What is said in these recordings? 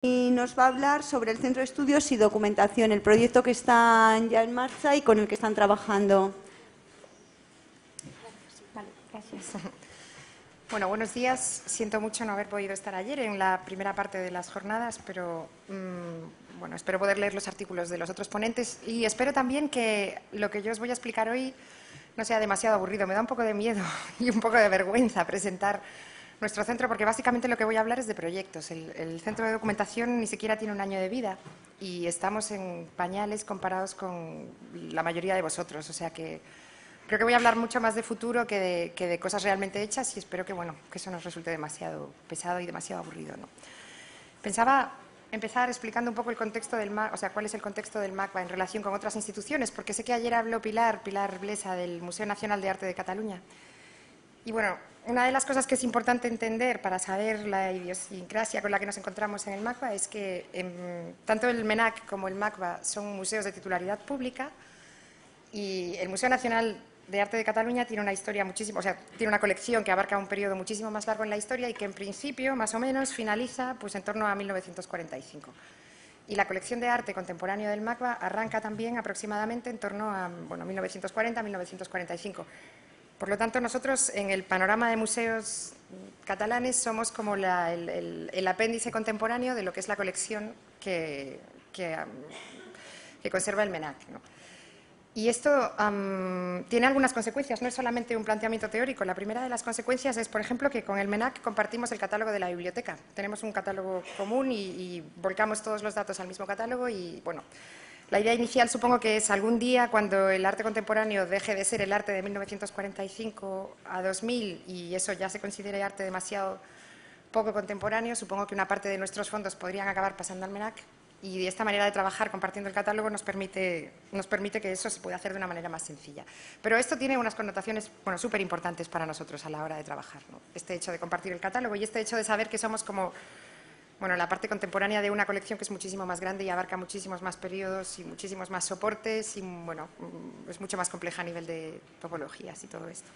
y nos va a hablar sobre el Centro de Estudios y Documentación, el proyecto que está ya en marcha y con el que están trabajando. Vale, gracias. Bueno, buenos días. Siento mucho no haber podido estar ayer en la primera parte de las jornadas, pero bueno, espero poder leer los artículos de los otros ponentes y espero también que lo que yo os voy a explicar hoy no sea demasiado aburrido. Me da un poco de miedo y un poco de vergüenza presentar nuestro centro, porque básicamente lo que voy a hablar es de proyectos. El centro de documentación ni siquiera tiene un año de vida y estamos en pañales comparados con la mayoría de vosotros, o sea que creo que voy a hablar mucho más de futuro que de cosas realmente hechas y espero que, bueno, que eso no os resulte demasiado pesado y demasiado aburrido, ¿no? Pensaba empezar explicando un poco el contexto del MACBA, o sea, cuál es el contexto del MACBA en relación con otras instituciones, porque sé que ayer habló Pilar Blesa del Museo Nacional de Arte de Cataluña. Y bueno, una de las cosas que es importante entender para saber la idiosincrasia con la que nos encontramos en el MACBA es que tanto el MENAC como el MACBA son museos de titularidad pública y el Museo Nacional de Arte de Cataluña tiene una historia muchísimo, o sea, tiene una colección que abarca un periodo muchísimo más largo en la historia y que en principio, más o menos, finaliza pues en torno a 1945. Y la colección de arte contemporáneo del MACBA arranca también aproximadamente en torno a 1940-1945. Por lo tanto, nosotros en el panorama de museos catalanes somos como el apéndice contemporáneo de lo que es la colección que conserva el MENAC, ¿no? Y esto tiene algunas consecuencias, no es solamente un planteamiento teórico. La primera de las consecuencias es, por ejemplo, que con el MENAC compartimos el catálogo de la biblioteca. Tenemos un catálogo común y volcamos todos los datos al mismo catálogo y, bueno, la idea inicial supongo que es algún día cuando el arte contemporáneo deje de ser el arte de 1945 a 2000 y eso ya se considere arte demasiado poco contemporáneo, supongo que una parte de nuestros fondos podrían acabar pasando al MENAC. Y de esta manera de trabajar compartiendo el catálogo nos permite que eso se pueda hacer de una manera más sencilla. Pero esto tiene unas connotaciones súper importantes para nosotros a la hora de trabajar, ¿no? Este hecho de compartir el catálogo y este hecho de saber que somos como la parte contemporánea de una colección que es muchísimo más grande y abarca muchísimos más periodos y muchísimos más soportes y es mucho más compleja a nivel de topologías y todo esto.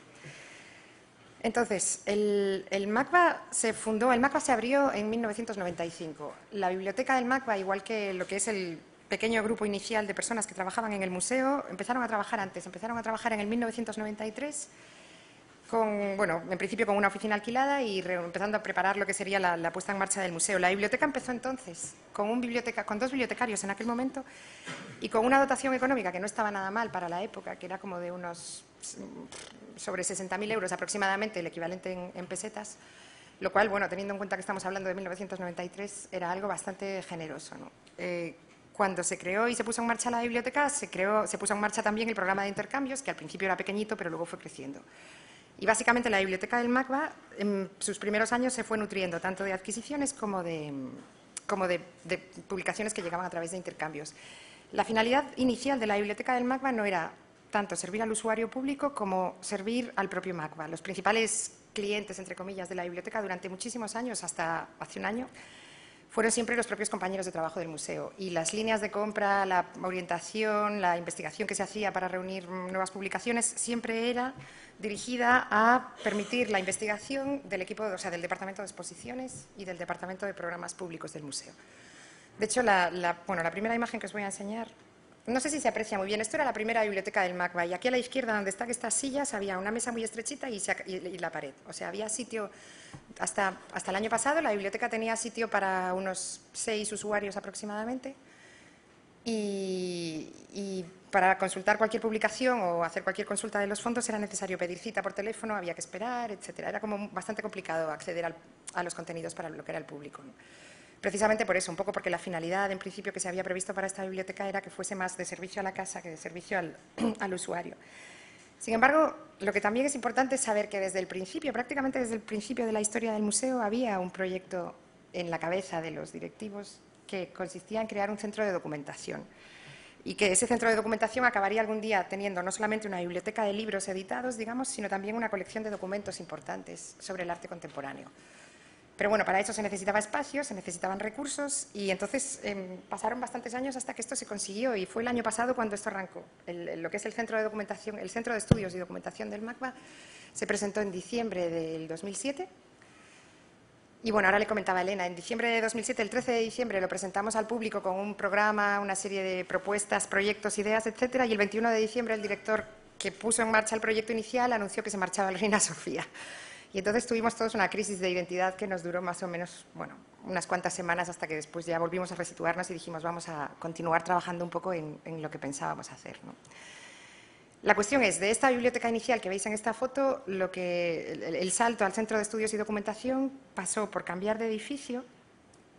Entonces, el MACBA se abrió en 1995. La biblioteca del MACBA, igual que lo que es el pequeño grupo inicial de personas que trabajaban en el museo, empezaron a trabajar antes, empezaron a trabajar en el 1993 en principio con una oficina alquilada y empezando a preparar lo que sería la puesta en marcha del museo. La biblioteca empezó entonces con dos bibliotecarios en aquel momento y con una dotación económica que no estaba nada mal para la época, que era como de unos sobre 60.000 euros aproximadamente, el equivalente en pesetas, lo cual, teniendo en cuenta que estamos hablando de 1993, era algo bastante generoso, ¿no? Cuando se creó y se puso en marcha la biblioteca, se puso en marcha también el programa de intercambios, que al principio era pequeñito, pero luego fue creciendo. Y básicamente la biblioteca del MACBA en sus primeros años se fue nutriendo tanto de adquisiciones como de publicaciones que llegaban a través de intercambios. La finalidad inicial de la biblioteca del MACBA no era tanto servir al usuario público como servir al propio MACBA. Los principales clientes, entre comillas, de la biblioteca durante muchísimos años, hasta hace un año, fueron siempre los propios compañeros de trabajo del museo. Y las líneas de compra, la orientación, la investigación que se hacía para reunir nuevas publicaciones siempre era dirigida a permitir la investigación del equipo, o sea, del Departamento de Exposiciones y del Departamento de Programas Públicos del museo. De hecho, la primera imagen que os voy a enseñar, no sé si se aprecia muy bien, esto era la primera biblioteca del MACBA y aquí a la izquierda, donde están estas sillas, había una mesa muy estrechita y la pared. O sea, había sitio, hasta el año pasado la biblioteca tenía sitio para unos 6 usuarios aproximadamente y para consultar cualquier publicación o hacer cualquier consulta de los fondos era necesario pedir cita por teléfono, había que esperar, etcétera. Era como bastante complicado acceder a los contenidos para lo que era el público, ¿no? Precisamente por eso, un poco porque la finalidad en principio que se había previsto para esta biblioteca era que fuese más de servicio a la casa que de servicio al usuario. Sin embargo, lo que también es importante es saber que desde el principio, prácticamente desde el principio de la historia del museo, había un proyecto en la cabeza de los directivos que consistía en crear un centro de documentación y que ese centro de documentación acabaría algún día teniendo no solamente una biblioteca de libros editados, digamos, sino también una colección de documentos importantes sobre el arte contemporáneo. Pero para eso se necesitaba espacio, se necesitaban recursos y entonces pasaron bastantes años hasta que esto se consiguió y fue el año pasado cuando esto arrancó. Lo que es el centro de documentación, el Centro de Estudios y Documentación del MACBA se presentó en diciembre del 2007 Y bueno, ahora le comentaba a Elena, en diciembre de 2007, el 13 de diciembre, lo presentamos al público con un programa, una serie de propuestas, proyectos, ideas, etcétera, y el 21 de diciembre el director que puso en marcha el proyecto inicial anunció que se marchaba la Reina Sofía. Y entonces tuvimos todos una crisis de identidad que nos duró más o menos, bueno, unas cuantas semanas hasta que después ya volvimos a resituarnos y dijimos vamos a continuar trabajando un poco en lo que pensábamos hacer, ¿no? La cuestión es, de esta biblioteca inicial que veis en esta foto, el salto al Centro de Estudios y Documentación pasó por cambiar de edificio.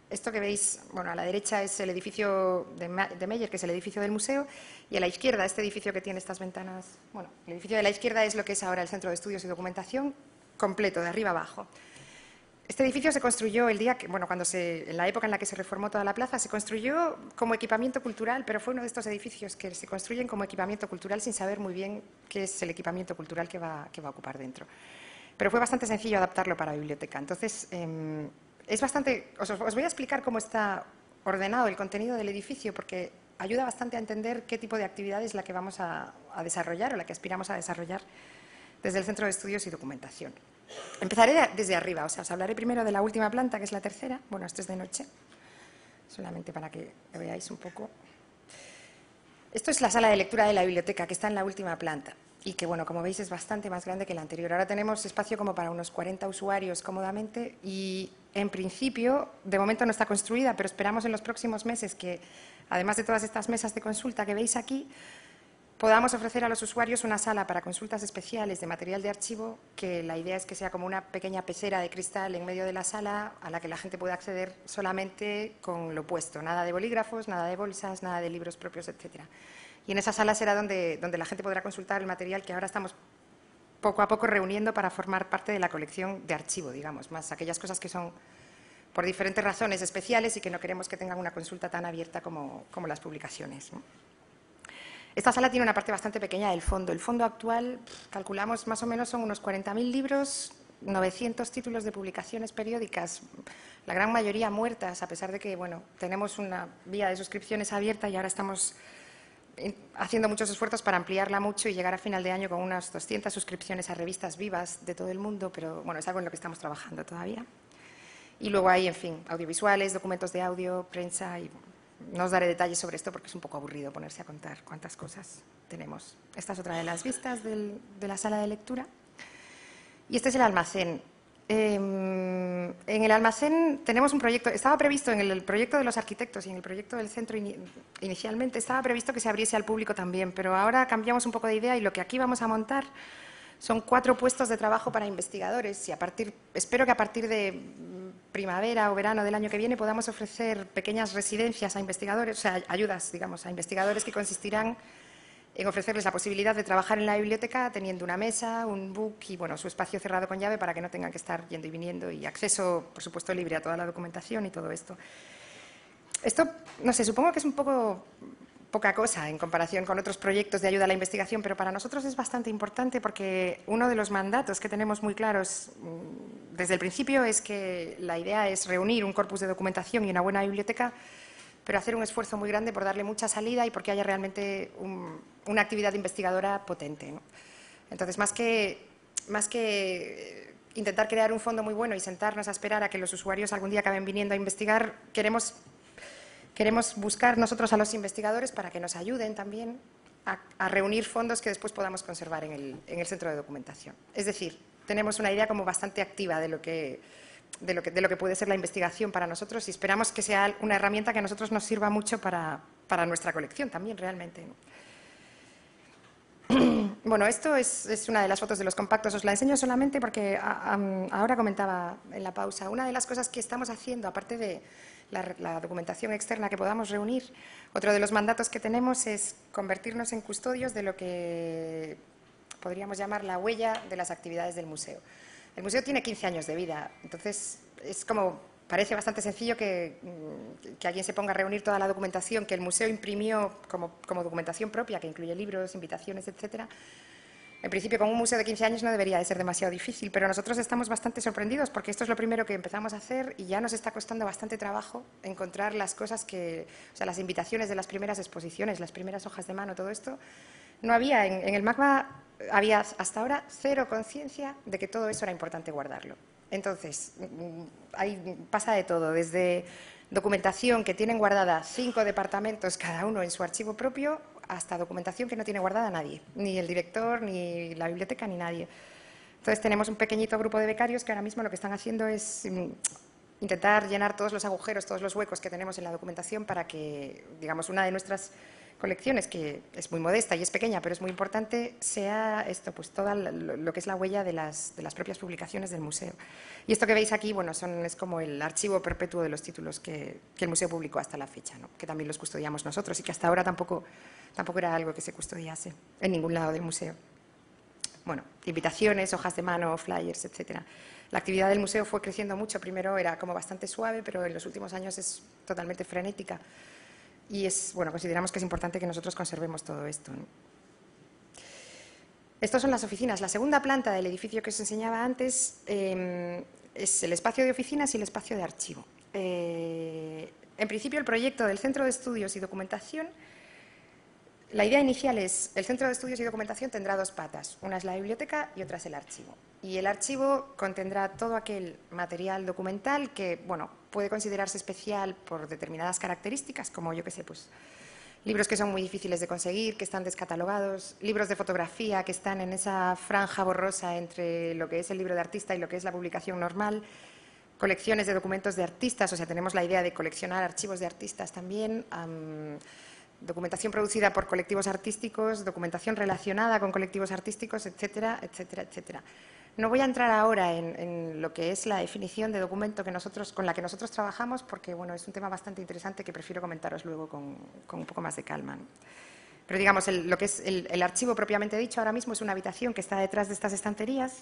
Esto que veis, bueno, a la derecha es el edificio de Meyer, que es el edificio del museo, y a la izquierda, este edificio que tiene estas ventanas, bueno, el edificio de la izquierda es lo que es ahora el Centro de Estudios y Documentación, completo, de arriba abajo. Este edificio se construyó el día que, bueno, en la época en la que se reformó toda la plaza, se construyó como equipamiento cultural, pero fue uno de estos edificios que se construyen como equipamiento cultural sin saber muy bien qué es el equipamiento cultural que va a ocupar dentro. Pero fue bastante sencillo adaptarlo para biblioteca. Entonces, es bastante. Os voy a explicar cómo está ordenado el contenido del edificio, porque ayuda bastante a entender qué tipo de actividad es la que vamos a desarrollar o la que aspiramos a desarrollar desde el Centro de Estudios y Documentación. Empezaré desde arriba, o sea, os hablaré primero de la última planta, que es la tercera. Bueno, esto es de noche, solamente para que lo veáis un poco. Esto es la sala de lectura de la biblioteca, que está en la última planta y que, bueno, como veis, es bastante más grande que la anterior. Ahora tenemos espacio como para unos 40 usuarios cómodamente y, en principio, de momento no está construida, pero esperamos en los próximos meses que, además de todas estas mesas de consulta que veis aquí, podamos ofrecer a los usuarios una sala para consultas especiales de material de archivo, que la idea es que sea como una pequeña pecera de cristal en medio de la sala a la que la gente pueda acceder solamente con lo puesto, nada de bolígrafos, nada de bolsas, nada de libros propios, etcétera. Y en esa sala será donde la gente podrá consultar el material que ahora estamos poco a poco reuniendo para formar parte de la colección de archivo, digamos, más aquellas cosas que son por diferentes razones especiales y que no queremos que tengan una consulta tan abierta como las publicaciones, ¿no? Esta sala tiene una parte bastante pequeña del fondo. El fondo actual, calculamos más o menos, son unos 40.000 libros, 900 títulos de publicaciones periódicas, la gran mayoría muertas, a pesar de que, bueno, tenemos una vía de suscripciones abierta y ahora estamos haciendo muchos esfuerzos para ampliarla mucho y llegar a final de año con unas 200 suscripciones a revistas vivas de todo el mundo, pero bueno, es algo en lo que estamos trabajando todavía. Y luego hay, en fin, audiovisuales, documentos de audio, prensa y... No os daré detalles sobre esto porque es un poco aburrido ponerse a contar cuántas cosas tenemos. Esta es otra de las vistas de la sala de lectura. Y este es el almacén. En el almacén tenemos un proyecto, estaba previsto en el proyecto de los arquitectos y en el proyecto del centro inicialmente, estaba previsto que se abriese al público también, pero ahora cambiamos un poco de idea y lo que aquí vamos a montar son 4 puestos de trabajo para investigadores y espero que a partir de primavera o verano del año que viene podamos ofrecer pequeñas residencias a investigadores, o sea, ayudas, digamos, a investigadores que consistirán en ofrecerles la posibilidad de trabajar en la biblioteca teniendo una mesa, un book y, bueno, su espacio cerrado con llave para que no tengan que estar yendo y viniendo y acceso, por supuesto, libre a toda la documentación y todo esto. Esto, no sé, supongo que es un poco poca cosa en comparación con otros proyectos de ayuda a la investigación, pero para nosotros es bastante importante porque uno de los mandatos que tenemos muy claros desde el principio es que la idea es reunir un corpus de documentación y una buena biblioteca, pero hacer un esfuerzo muy grande por darle mucha salida y porque haya realmente una actividad investigadora potente, ¿no? Entonces, más que intentar crear un fondo muy bueno y sentarnos a esperar a que los usuarios algún día acaben viniendo a investigar, queremos buscar nosotros a los investigadores para que nos ayuden también a reunir fondos que después podamos conservar en el centro de documentación. Es decir, tenemos una idea como bastante activa de lo que puede ser la investigación para nosotros y esperamos que sea una herramienta que a nosotros nos sirva mucho para nuestra colección también realmente, ¿no? Bueno, esto es una de las fotos de los compactos. Os la enseño solamente porque ahora comentaba en la pausa. Una de las cosas que estamos haciendo, aparte de la documentación externa que podamos reunir, otro de los mandatos que tenemos es convertirnos en custodios de lo que podríamos llamar la huella de las actividades del museo. El museo tiene 15 años de vida, entonces parece bastante sencillo que alguien se ponga a reunir toda la documentación que el museo imprimió como documentación propia, que incluye libros, invitaciones, etcétera. En principio, con un museo de 15 años no debería de ser demasiado difícil, pero nosotros estamos bastante sorprendidos porque esto es lo primero que empezamos a hacer y ya nos está costando bastante trabajo encontrar las cosas o sea, las invitaciones de las primeras exposiciones, las primeras hojas de mano, todo esto. No había, en el MACBA había hasta ahora cero conciencia de que todo eso era importante guardarlo. Entonces, ahí pasa de todo, desde documentación que tienen guardada 5 departamentos cada uno en su archivo propio, hasta documentación que no tiene guardada nadie, ni el director, ni la biblioteca, ni nadie. Entonces tenemos un pequeñito grupo de becarios que ahora mismo lo que están haciendo es intentar llenar todos los agujeros, todos los huecos que tenemos en la documentación para que, digamos, una de nuestras colecciones, que es muy modesta y es pequeña, pero es muy importante, sea esto, pues todo lo que es la huella de las propias publicaciones del museo. Y esto que veis aquí, bueno, es como el archivo perpetuo de los títulos que el museo publicó hasta la fecha, ¿no? Que también los custodiamos nosotros y que hasta ahora tampoco era algo que se custodiase en ningún lado del museo. Bueno, invitaciones, hojas de mano, flyers, etcétera. La actividad del museo fue creciendo mucho. Primero era como bastante suave, pero en los últimos años es totalmente frenética. Y bueno, consideramos que es importante que nosotros conservemos todo esto, ¿no? Estas son las oficinas. La segunda planta del edificio que os enseñaba antes es el espacio de oficinas y el espacio de archivo. En principio, el proyecto del Centro de Estudios y Documentación, la idea inicial es, el Centro de Estudios y Documentación tendrá 2 patas, una es la biblioteca y otra es el archivo. Y el archivo contendrá todo aquel material documental que, bueno, puede considerarse especial por determinadas características, como yo qué sé, pues libros que son muy difíciles de conseguir, que están descatalogados, libros de fotografía que están en esa franja borrosa entre lo que es el libro de artista y lo que es la publicación normal, colecciones de documentos de artistas, o sea, tenemos la idea de coleccionar archivos de artistas también, documentación producida por colectivos artísticos, documentación relacionada con colectivos artísticos, etcétera, etcétera, etcétera. No voy a entrar ahora en lo que es la definición de documento con la que nosotros trabajamos, porque bueno, es un tema bastante interesante que prefiero comentaros luego con un poco más de calma, ¿no? Pero digamos, lo que es el archivo propiamente dicho ahora mismo es una habitación que está detrás de estas estanterías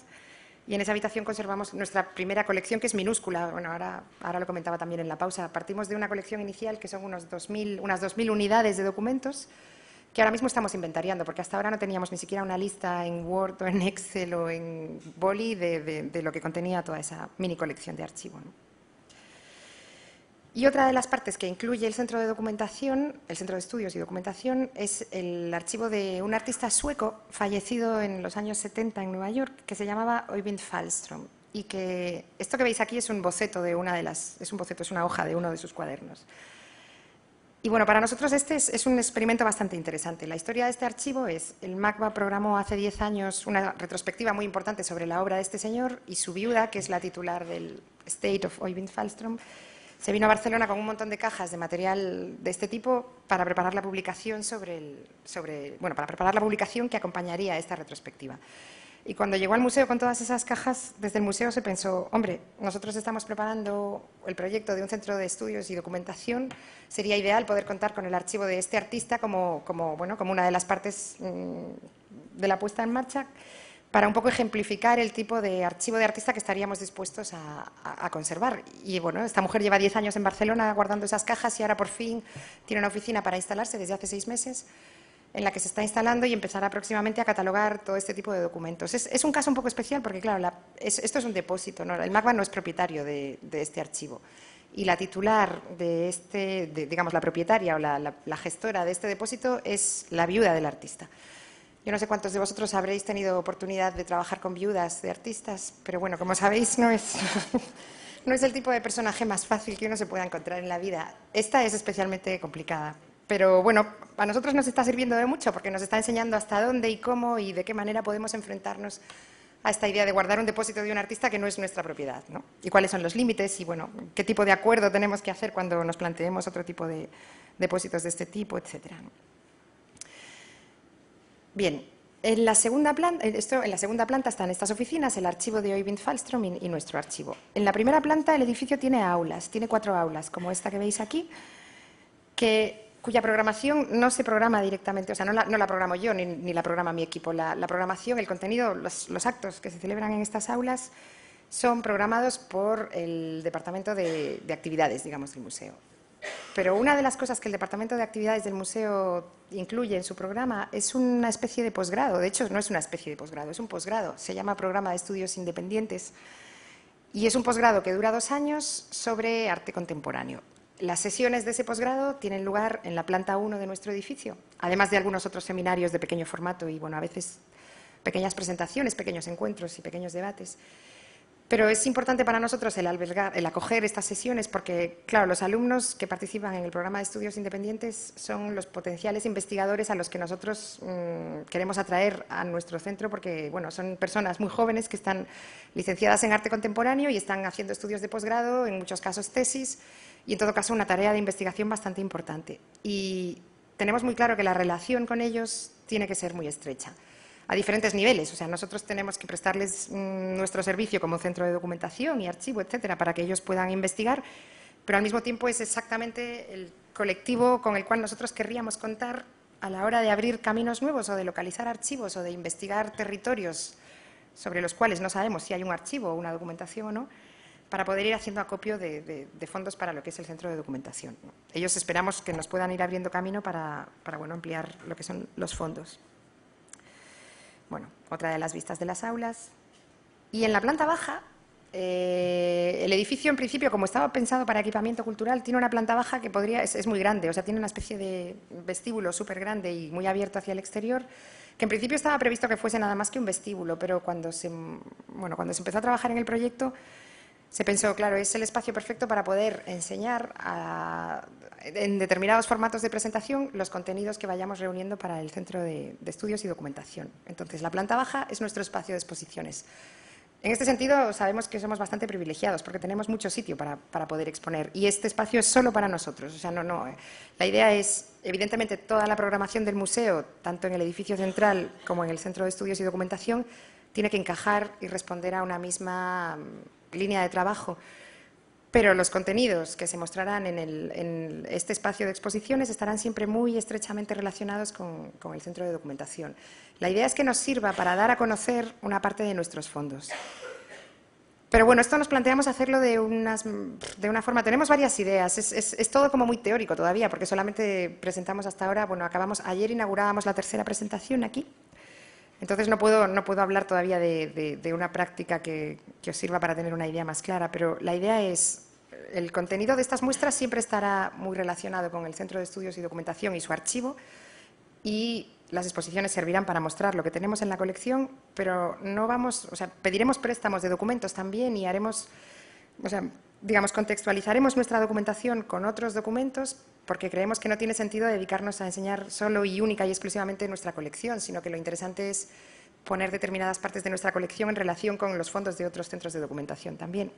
y en esa habitación conservamos nuestra primera colección, que es minúscula. Bueno, ahora lo comentaba también en la pausa. Partimos de una colección inicial que son unas 2.000 unidades de documentos que ahora mismo estamos inventariando, porque hasta ahora no teníamos ni siquiera una lista en Word o en Excel o en Boli de lo que contenía toda esa mini colección de archivo, ¿no? Y otra de las partes que incluye el Centro de Documentación, el Centro de Estudios y Documentación, es el archivo de un artista sueco fallecido en los años 70 en Nueva York, que se llamaba Øyvind Falström. Y que esto que veis aquí es un boceto de es una hoja de uno de sus cuadernos. Y bueno, para nosotros este es un experimento bastante interesante. La historia de este archivo es, el MACBA programó hace 10 años una retrospectiva muy importante sobre la obra de este señor y su viuda, que es la titular del Estate of Øyvind Falström, se vino a Barcelona con un montón de cajas de material de este tipo para preparar la publicación para preparar la publicación que acompañaría a esta retrospectiva. Y cuando llegó al museo con todas esas cajas, desde el museo se pensó, hombre, nosotros estamos preparando el proyecto de un centro de estudios y documentación, sería ideal poder contar con el archivo de este artista como una de las partes de la puesta en marcha, para un poco ejemplificar el tipo de archivo de artista que estaríamos dispuestos a conservar. Y bueno, esta mujer lleva 10 años en Barcelona guardando esas cajas y ahora por fin tiene una oficina para instalarse desde hace 6 meses, en la que se está instalando y empezará próximamente a catalogar todo este tipo de documentos. Es un caso un poco especial porque, claro, esto es un depósito, ¿no? El MACBA no es propietario de este archivo. Y la titular digamos, la propietaria o la gestora de este depósito es la viuda del artista. Yo no sé cuántos de vosotros habréis tenido oportunidad de trabajar con viudas de artistas, pero bueno, como sabéis, no es el tipo de personaje más fácil que uno se pueda encontrar en la vida. Esta es especialmente complicada. Pero bueno, a nosotros nos está sirviendo de mucho porque nos está enseñando hasta dónde y cómo y de qué manera podemos enfrentarnos a esta idea de guardar un depósito de un artista que no es nuestra propiedad, ¿no? Y cuáles son los límites y, bueno, qué tipo de acuerdo tenemos que hacer cuando nos planteemos otro tipo de depósitos de este tipo, etcétera, ¿no? Bien, en la segunda planta están estas oficinas, el archivo de Øyvind Falström y nuestro archivo. En la primera planta el edificio tiene aulas, tiene 4 aulas, como esta que veis aquí, cuya programación no se programa directamente, o sea, no la programo yo ni la programa mi equipo. La programación, el contenido, los actos que se celebran en estas aulas son programados por el Departamento de Actividades, digamos, del museo. Pero una de las cosas que el Departamento de Actividades del museo incluye en su programa es una especie de posgrado. De hecho, no es una especie de posgrado, es un posgrado. Se llama Programa de Estudios Independientes y es un posgrado que dura 2 años sobre arte contemporáneo. Las sesiones de ese posgrado tienen lugar en la planta 1 de nuestro edificio, además de algunos otros seminarios de pequeño formato y, bueno, a veces pequeñas presentaciones, pequeños encuentros y pequeños debates. Pero es importante para nosotros el acoger estas sesiones porque, claro, los alumnos que participan en el programa de estudios independientes son los potenciales investigadores a los que nosotros queremos atraer a nuestro centro porque, bueno, son personas muy jóvenes que están licenciadas en arte contemporáneo y están haciendo estudios de posgrado, en muchos casos tesis, y en todo caso una tarea de investigación bastante importante. Y tenemos muy claro que la relación con ellos tiene que ser muy estrecha, a diferentes niveles. O sea, nosotros tenemos que prestarles nuestro servicio como centro de documentación y archivo, etcétera, para que ellos puedan investigar, pero al mismo tiempo es exactamente el colectivo con el cual nosotros querríamos contar a la hora de abrir caminos nuevos o de localizar archivos o de investigar territorios sobre los cuales no sabemos si hay un archivo o una documentación o no, para poder ir haciendo acopio de fondos para lo que es el centro de documentación. Ellos esperamos que nos puedan ir abriendo camino para bueno, ampliar lo que son los fondos. Bueno, otra de las vistas de las aulas. Y en la planta baja, el edificio en principio, como estaba pensado para equipamiento cultural, tiene una planta baja que es muy grande, o sea, tiene una especie de vestíbulo súper grande y muy abierto hacia el exterior, que en principio estaba previsto que fuese nada más que un vestíbulo, pero cuando se empezó a trabajar en el proyecto, se pensó, claro, es el espacio perfecto para poder enseñar en determinados formatos de presentación los contenidos que vayamos reuniendo para el Centro de Estudios y Documentación. Entonces, la planta baja es nuestro espacio de exposiciones. En este sentido, sabemos que somos bastante privilegiados porque tenemos mucho sitio para poder exponer y este espacio es solo para nosotros. O sea, la idea es, evidentemente, toda la programación del museo, tanto en el edificio central como en el Centro de Estudios y Documentación, tiene que encajar y responder a una misma línea de trabajo, pero los contenidos que se mostrarán en este espacio de exposiciones estarán siempre muy estrechamente relacionados con el centro de documentación. La idea es que nos sirva para dar a conocer una parte de nuestros fondos. Pero bueno, esto nos planteamos hacerlo de una forma, tenemos varias ideas, es todo como muy teórico todavía, porque solamente presentamos hasta ahora, bueno, ayer inaugurábamos la tercera presentación aquí. Entonces no puedo hablar todavía de una práctica que os sirva para tener una idea más clara, pero la idea es, el contenido de estas muestras siempre estará muy relacionado con el Centro de Estudios y Documentación y su archivo, y las exposiciones servirán para mostrar lo que tenemos en la colección, pero pediremos préstamos de documentos también y contextualizaremos nuestra documentación con otros documentos porque creemos que no tiene sentido dedicarnos a enseñar solo y única y exclusivamente nuestra colección, sino que lo interesante es poner determinadas partes de nuestra colección en relación con los fondos de otros centros de documentación también.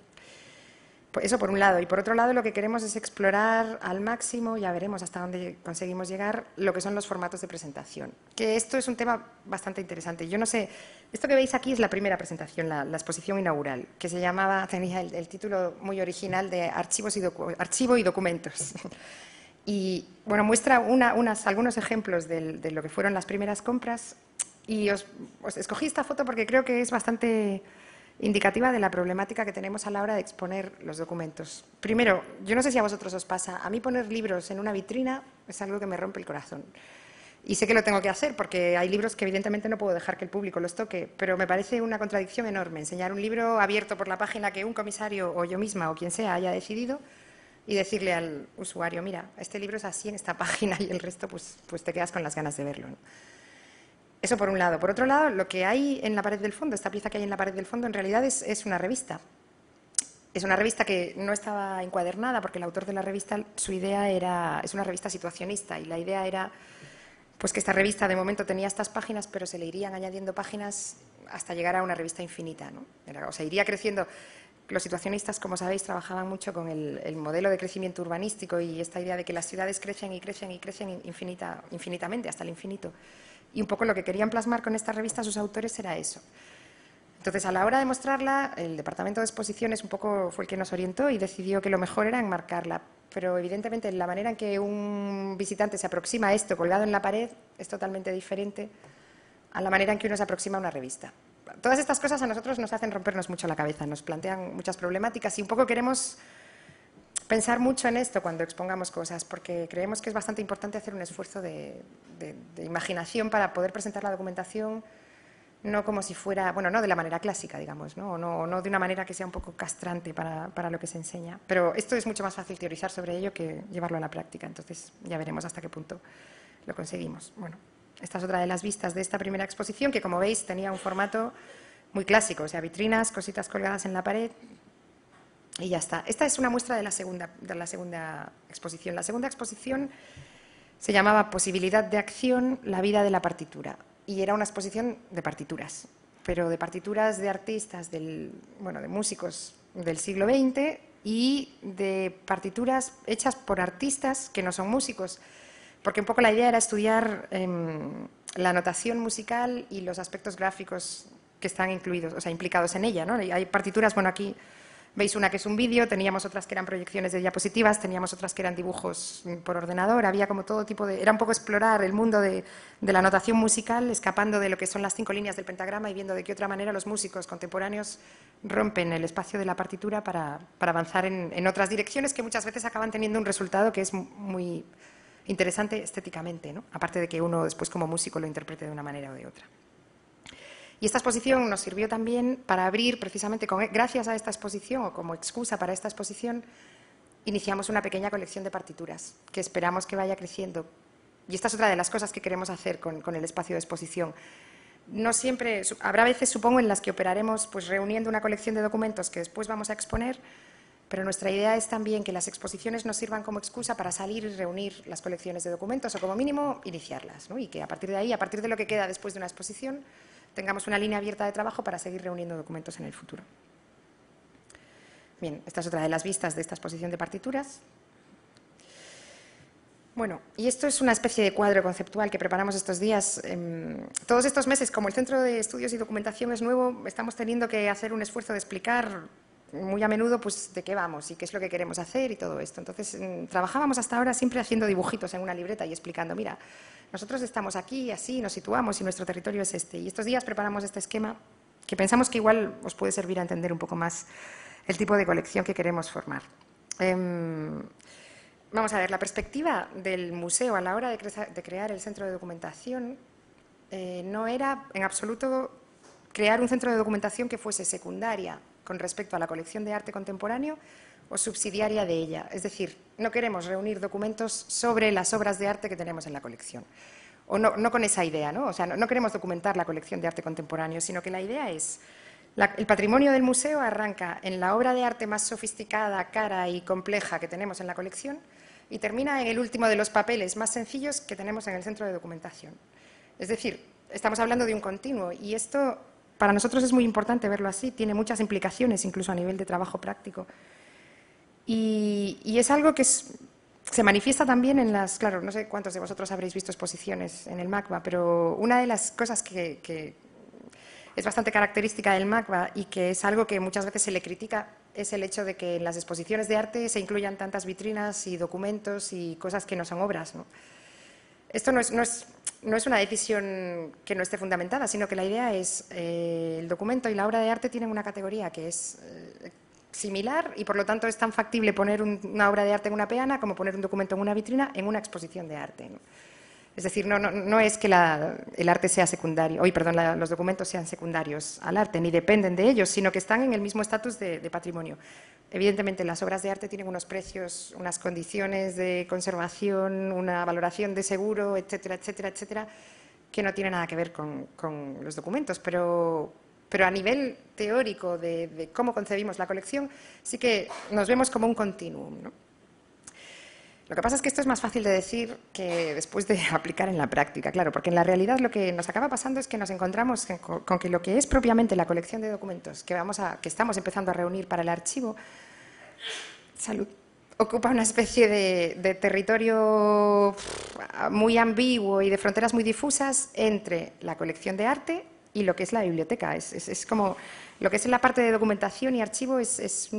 Eso por un lado. Y por otro lado, lo que queremos es explorar al máximo, ya veremos hasta dónde conseguimos llegar, lo que son los formatos de presentación. Que esto es un tema bastante interesante. Yo no sé, esto que veis aquí es la primera presentación, la exposición inaugural, que se llamaba, tenía el título muy original de Archivo y Documentos. Y bueno, muestra algunos ejemplos de lo que fueron las primeras compras. Y os escogí esta foto porque creo que es bastante indicativa de la problemática que tenemos a la hora de exponer los documentos. Primero, yo no sé si a vosotros os pasa, a mí poner libros en una vitrina es algo que me rompe el corazón. Y sé que lo tengo que hacer porque hay libros que evidentemente no puedo dejar que el público los toque, pero me parece una contradicción enorme enseñar un libro abierto por la página que un comisario o yo misma o quien sea haya decidido y decirle al usuario, mira, este libro es así en esta página y el resto pues te quedas con las ganas de verlo, ¿no? Eso por un lado. Por otro lado, lo que hay en la pared del fondo, esta pieza que hay en la pared del fondo, en realidad es una revista. Es una revista que no estaba encuadernada porque el autor de la revista, su idea es una revista situacionista y la idea era pues que esta revista de momento tenía estas páginas, pero se le irían añadiendo páginas hasta llegar a una revista infinita, ¿no? Iría creciendo. Los situacionistas, como sabéis, trabajaban mucho con el modelo de crecimiento urbanístico y esta idea de que las ciudades crecen y crecen y crecen infinitamente, hasta el infinito. Y un poco lo que querían plasmar con esta revista sus autores era eso. Entonces, a la hora de mostrarla, el Departamento de Exposiciones un poco fue el que nos orientó y decidió que lo mejor era enmarcarla. Pero, evidentemente, la manera en que un visitante se aproxima a esto colgado en la pared es totalmente diferente a la manera en que uno se aproxima a una revista. Todas estas cosas a nosotros nos hacen rompernos mucho la cabeza, nos plantean muchas problemáticas y un poco queremos pensar mucho en esto cuando expongamos cosas, porque creemos que es bastante importante hacer un esfuerzo de imaginación para poder presentar la documentación, no como si fuera, bueno, no de la manera clásica, digamos, ¿no? O no de una manera que sea un poco castrante para lo que se enseña. Pero esto es mucho más fácil teorizar sobre ello que llevarlo a la práctica, entonces ya veremos hasta qué punto lo conseguimos. Bueno, esta es otra de las vistas de esta primera exposición, que como veis tenía un formato muy clásico, o sea, vitrinas, cositas colgadas en la pared y ya está. Esta es una muestra de la segunda exposición. La segunda exposición se llamaba Posibilidad de acción, la vida de la partitura, y era una exposición de partituras, pero de partituras de artistas, de músicos del siglo XX y de partituras hechas por artistas que no son músicos, porque un poco la idea era estudiar la notación musical y los aspectos gráficos que están incluidos, o sea, implicados en ella, ¿no? Hay partituras, bueno, aquí veis una que es un vídeo, teníamos otras que eran proyecciones de diapositivas, teníamos otras que eran dibujos por ordenador, había como todo tipo de... Era un poco explorar el mundo de la notación musical, escapando de lo que son las 5 líneas del pentagrama y viendo de qué otra manera los músicos contemporáneos rompen el espacio de la partitura para avanzar en otras direcciones que muchas veces acaban teniendo un resultado que es muy interesante estéticamente, ¿no? Aparte de que uno después como músico lo interprete de una manera o de otra. Y esta exposición nos sirvió también para abrir, precisamente gracias a esta exposición o como excusa para esta exposición, iniciamos una pequeña colección de partituras que esperamos que vaya creciendo. Y esta es otra de las cosas que queremos hacer con el espacio de exposición. No siempre, habrá veces, supongo, en las que operaremos pues, reuniendo una colección de documentos que después vamos a exponer, pero nuestra idea es también que las exposiciones nos sirvan como excusa para salir y reunir las colecciones de documentos o como mínimo iniciarlas, ¿no? Y que a partir de ahí, a partir de lo que queda después de una exposición, tengamos una línea abierta de trabajo para seguir reuniendo documentos en el futuro. Bien, esta es otra de las vistas de esta exposición de partituras. Bueno, y esto es una especie de cuadro conceptual que preparamos estos días. Todos estos meses, como el Centro de Estudios y Documentación es nuevo, estamos teniendo que hacer un esfuerzo de explicar muy a menudo pues, de qué vamos y qué es lo que queremos hacer y todo esto. Entonces, trabajábamos hasta ahora siempre haciendo dibujitos en una libreta y explicando, mira, nosotros estamos aquí, así, nos situamos y nuestro territorio es este. Y estos días preparamos este esquema que pensamos que igual os puede servir a entender un poco más el tipo de colección que queremos formar. Vamos a ver, la perspectiva del museo a la hora de crear el centro de documentación no era en absoluto crear un centro de documentación que fuese secundaria con respecto a la colección de arte contemporáneo o subsidiaria de ella. Es decir, no queremos reunir documentos sobre las obras de arte que tenemos en la colección. O no con esa idea, ¿no? O sea, no queremos documentar la colección de arte contemporáneo, sino que la idea es... el patrimonio del museo arranca en la obra de arte más sofisticada, cara y compleja que tenemos en la colección y termina en el último de los papeles más sencillos que tenemos en el centro de documentación. Es decir, estamos hablando de un continuo y esto para nosotros es muy importante verlo así, tiene muchas implicaciones incluso a nivel de trabajo práctico. Y es algo que se manifiesta también en las... Claro, no sé cuántos de vosotros habréis visto exposiciones en el MACBA, pero una de las cosas que es bastante característica del MACBA y que es algo que muchas veces se le critica es el hecho de que en las exposiciones de arte se incluyan tantas vitrinas y documentos y cosas que no son obras, ¿no? Esto no es una decisión que no esté fundamentada, sino que la idea es el documento y la obra de arte tienen una categoría que es similar y por lo tanto es tan factible poner una obra de arte en una peana como poner un documento en una vitrina en una exposición de arte, ¿no? Es decir, no es que el arte sea secundario, los documentos sean secundarios al arte, ni dependen de ellos, sino que están en el mismo estatus de patrimonio. Evidentemente, las obras de arte tienen unos precios, unas condiciones de conservación, una valoración de seguro, etcétera, etcétera, etcétera, que no tiene nada que ver con los documentos, pero a nivel teórico de cómo concebimos la colección, sí que nos vemos como un continuum, ¿no? Lo que pasa es que esto es más fácil de decir que después de aplicar en la práctica, claro, porque en la realidad lo que nos acaba pasando es que nos encontramos con que lo que es propiamente la colección de documentos que estamos empezando a reunir para el archivo, ocupa una especie de territorio muy ambiguo y de fronteras muy difusas entre la colección de arte y lo que es la biblioteca. Es como lo que es en la parte de documentación y archivo es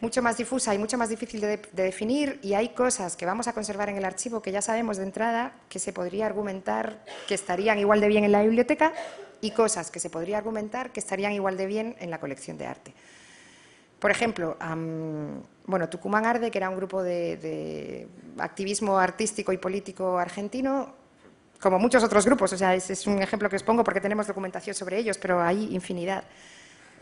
mucho más difusa y mucho más difícil de definir y hay cosas que vamos a conservar en el archivo que ya sabemos de entrada que se podría argumentar que estarían igual de bien en la biblioteca y cosas que se podría argumentar que estarían igual de bien en la colección de arte. Por ejemplo, Tucumán Arde, que era un grupo de activismo artístico y político argentino, como muchos otros grupos, o sea, es un ejemplo que os pongo porque tenemos documentación sobre ellos, pero hay infinidad.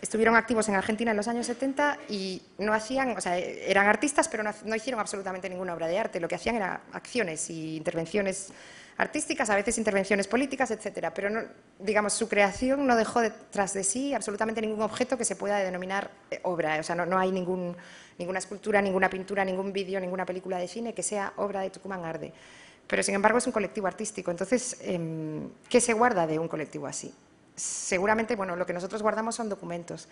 estuvieron activos en Argentina en los años 70 y no hacían, o sea, eran artistas, pero no hicieron absolutamente ninguna obra de arte. Lo que hacían eran acciones y intervenciones artísticas, a veces intervenciones políticas, etcétera. Pero, no, digamos, su creación no dejó detrás de sí absolutamente ningún objeto que se pueda denominar obra. O sea, no hay ninguna escultura, ninguna pintura, ningún vídeo, ninguna película de cine que sea obra de Tucumán Arde. Pero, sin embargo, es un colectivo artístico. Entonces, ¿qué se guarda de un colectivo así? Seguramente, bueno, lo que nosotros guardamos son documentos.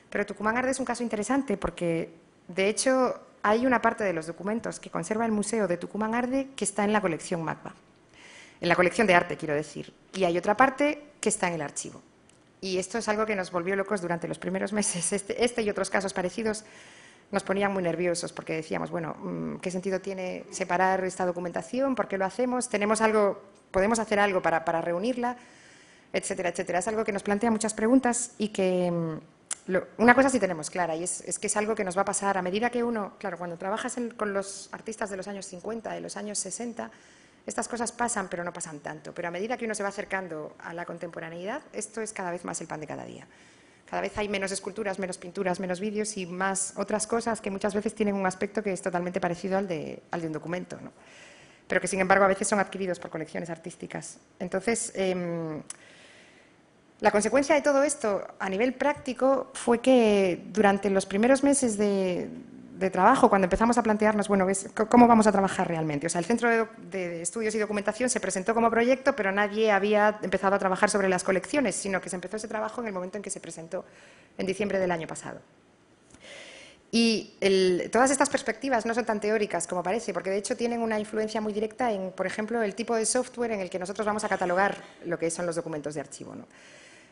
Pero Tucumán Arde es un caso interesante porque, de hecho, hay una parte de los documentos que conserva el Museo de Tucumán Arde que está en la colección MACBA. En la colección de arte, quiero decir. Y hay otra parte que está en el archivo. Y esto es algo que nos volvió locos durante los primeros meses. Este y otros casos parecidos nos ponían muy nerviosos porque decíamos, bueno, ¿qué sentido tiene separar esta documentación? ¿Por qué lo hacemos? ¿Podemos hacer algo para reunirla? Etcétera, etcétera. Es algo que nos plantea muchas preguntas y que una cosa sí tenemos clara, y es que es algo que nos va a pasar a medida que uno, claro, cuando trabajas con los artistas de los años 50, de los años 60, estas cosas pasan, pero no pasan tanto. Pero a medida que uno se va acercando a la contemporaneidad, esto es cada vez más el pan de cada día. Cada vez hay menos esculturas, menos pinturas, menos vídeos y más otras cosas que muchas veces tienen un aspecto que es totalmente parecido al de un documento, ¿no? Pero que, sin embargo, a veces son adquiridos por colecciones artísticas. Entonces, la consecuencia de todo esto a nivel práctico fue que durante los primeros meses de trabajo, cuando empezamos a plantearnos, bueno, ¿cómo vamos a trabajar realmente? O sea, el Centro de Estudios y Documentación se presentó como proyecto, pero nadie había empezado a trabajar sobre las colecciones, sino que se empezó ese trabajo en el momento en que se presentó, en diciembre del año pasado. Y todas estas perspectivas no son tan teóricas como parece, porque de hecho tienen una influencia muy directa en, por ejemplo, el tipo de software en el que nosotros vamos a catalogar lo que son los documentos de archivo, ¿no?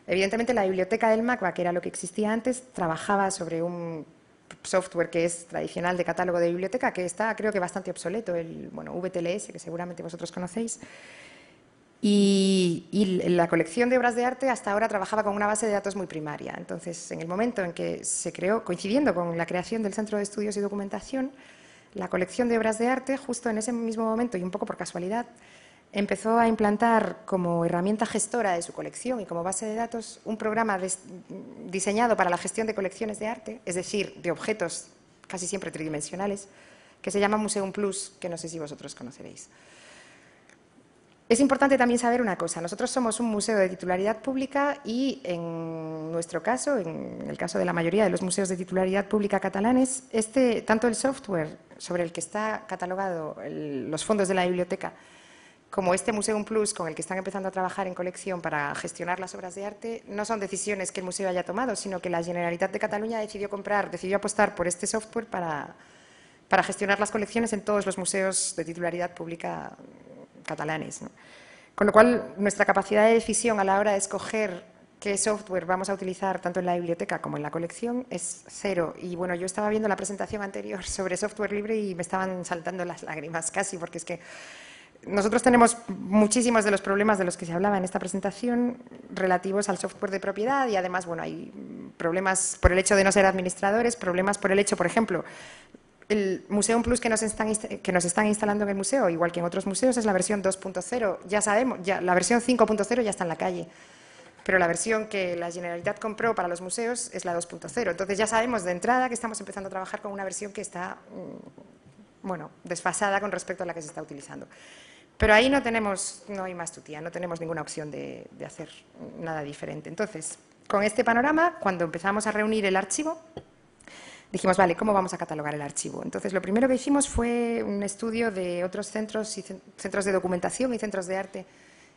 Evidentemente, la biblioteca del MACBA, que era lo que existía antes, trabajaba sobre un software que es tradicional de catálogo de biblioteca, que está, creo que, bastante obsoleto, el VTLS, que seguramente vosotros conocéis. Y la colección de obras de arte hasta ahora trabajaba con una base de datos muy primaria. Entonces, en el momento en que se creó, coincidiendo con la creación del Centro de Estudios y Documentación, la colección de obras de arte, justo en ese mismo momento, y un poco por casualidad, empezó a implantar como herramienta gestora de su colección y como base de datos un programa diseñado para la gestión de colecciones de arte, es decir, de objetos casi siempre tridimensionales, que se llama Museum Plus, que no sé si vosotros conoceréis. Es importante también saber una cosa, nosotros somos un museo de titularidad pública y en nuestro caso, en el caso de la mayoría de los museos de titularidad pública catalanes, tanto el software sobre el que está catalogado los fondos de la biblioteca, como este Museum Plus con el que están empezando a trabajar en colección para gestionar las obras de arte, no son decisiones que el museo haya tomado, sino que la Generalitat de Cataluña decidió apostar por este software para gestionar las colecciones en todos los museos de titularidad pública catalanes, ¿no? Con lo cual, nuestra capacidad de decisión a la hora de escoger qué software vamos a utilizar tanto en la biblioteca como en la colección es cero. Y bueno, yo estaba viendo la presentación anterior sobre software libre y me estaban saltando las lágrimas casi, porque es que nosotros tenemos muchísimos de los problemas de los que se hablaba en esta presentación relativos al software de propiedad y además, bueno, hay problemas por el hecho de no ser administradores, problemas por el hecho, por ejemplo, el Museum Plus que nos están instalando en el museo, igual que en otros museos, es la versión 2.0. Ya sabemos, la versión 5.0 ya está en la calle, pero la versión que la Generalitat compró para los museos es la 2.0. Entonces ya sabemos de entrada que estamos empezando a trabajar con una versión que está, bueno, desfasada con respecto a la que se está utilizando. Pero ahí no hay más tutía, no tenemos ninguna opción de hacer nada diferente. Entonces, con este panorama, cuando empezamos a reunir el archivo, dijimos, vale, ¿cómo vamos a catalogar el archivo? Entonces, lo primero que hicimos fue un estudio de otros centros de documentación y centros de arte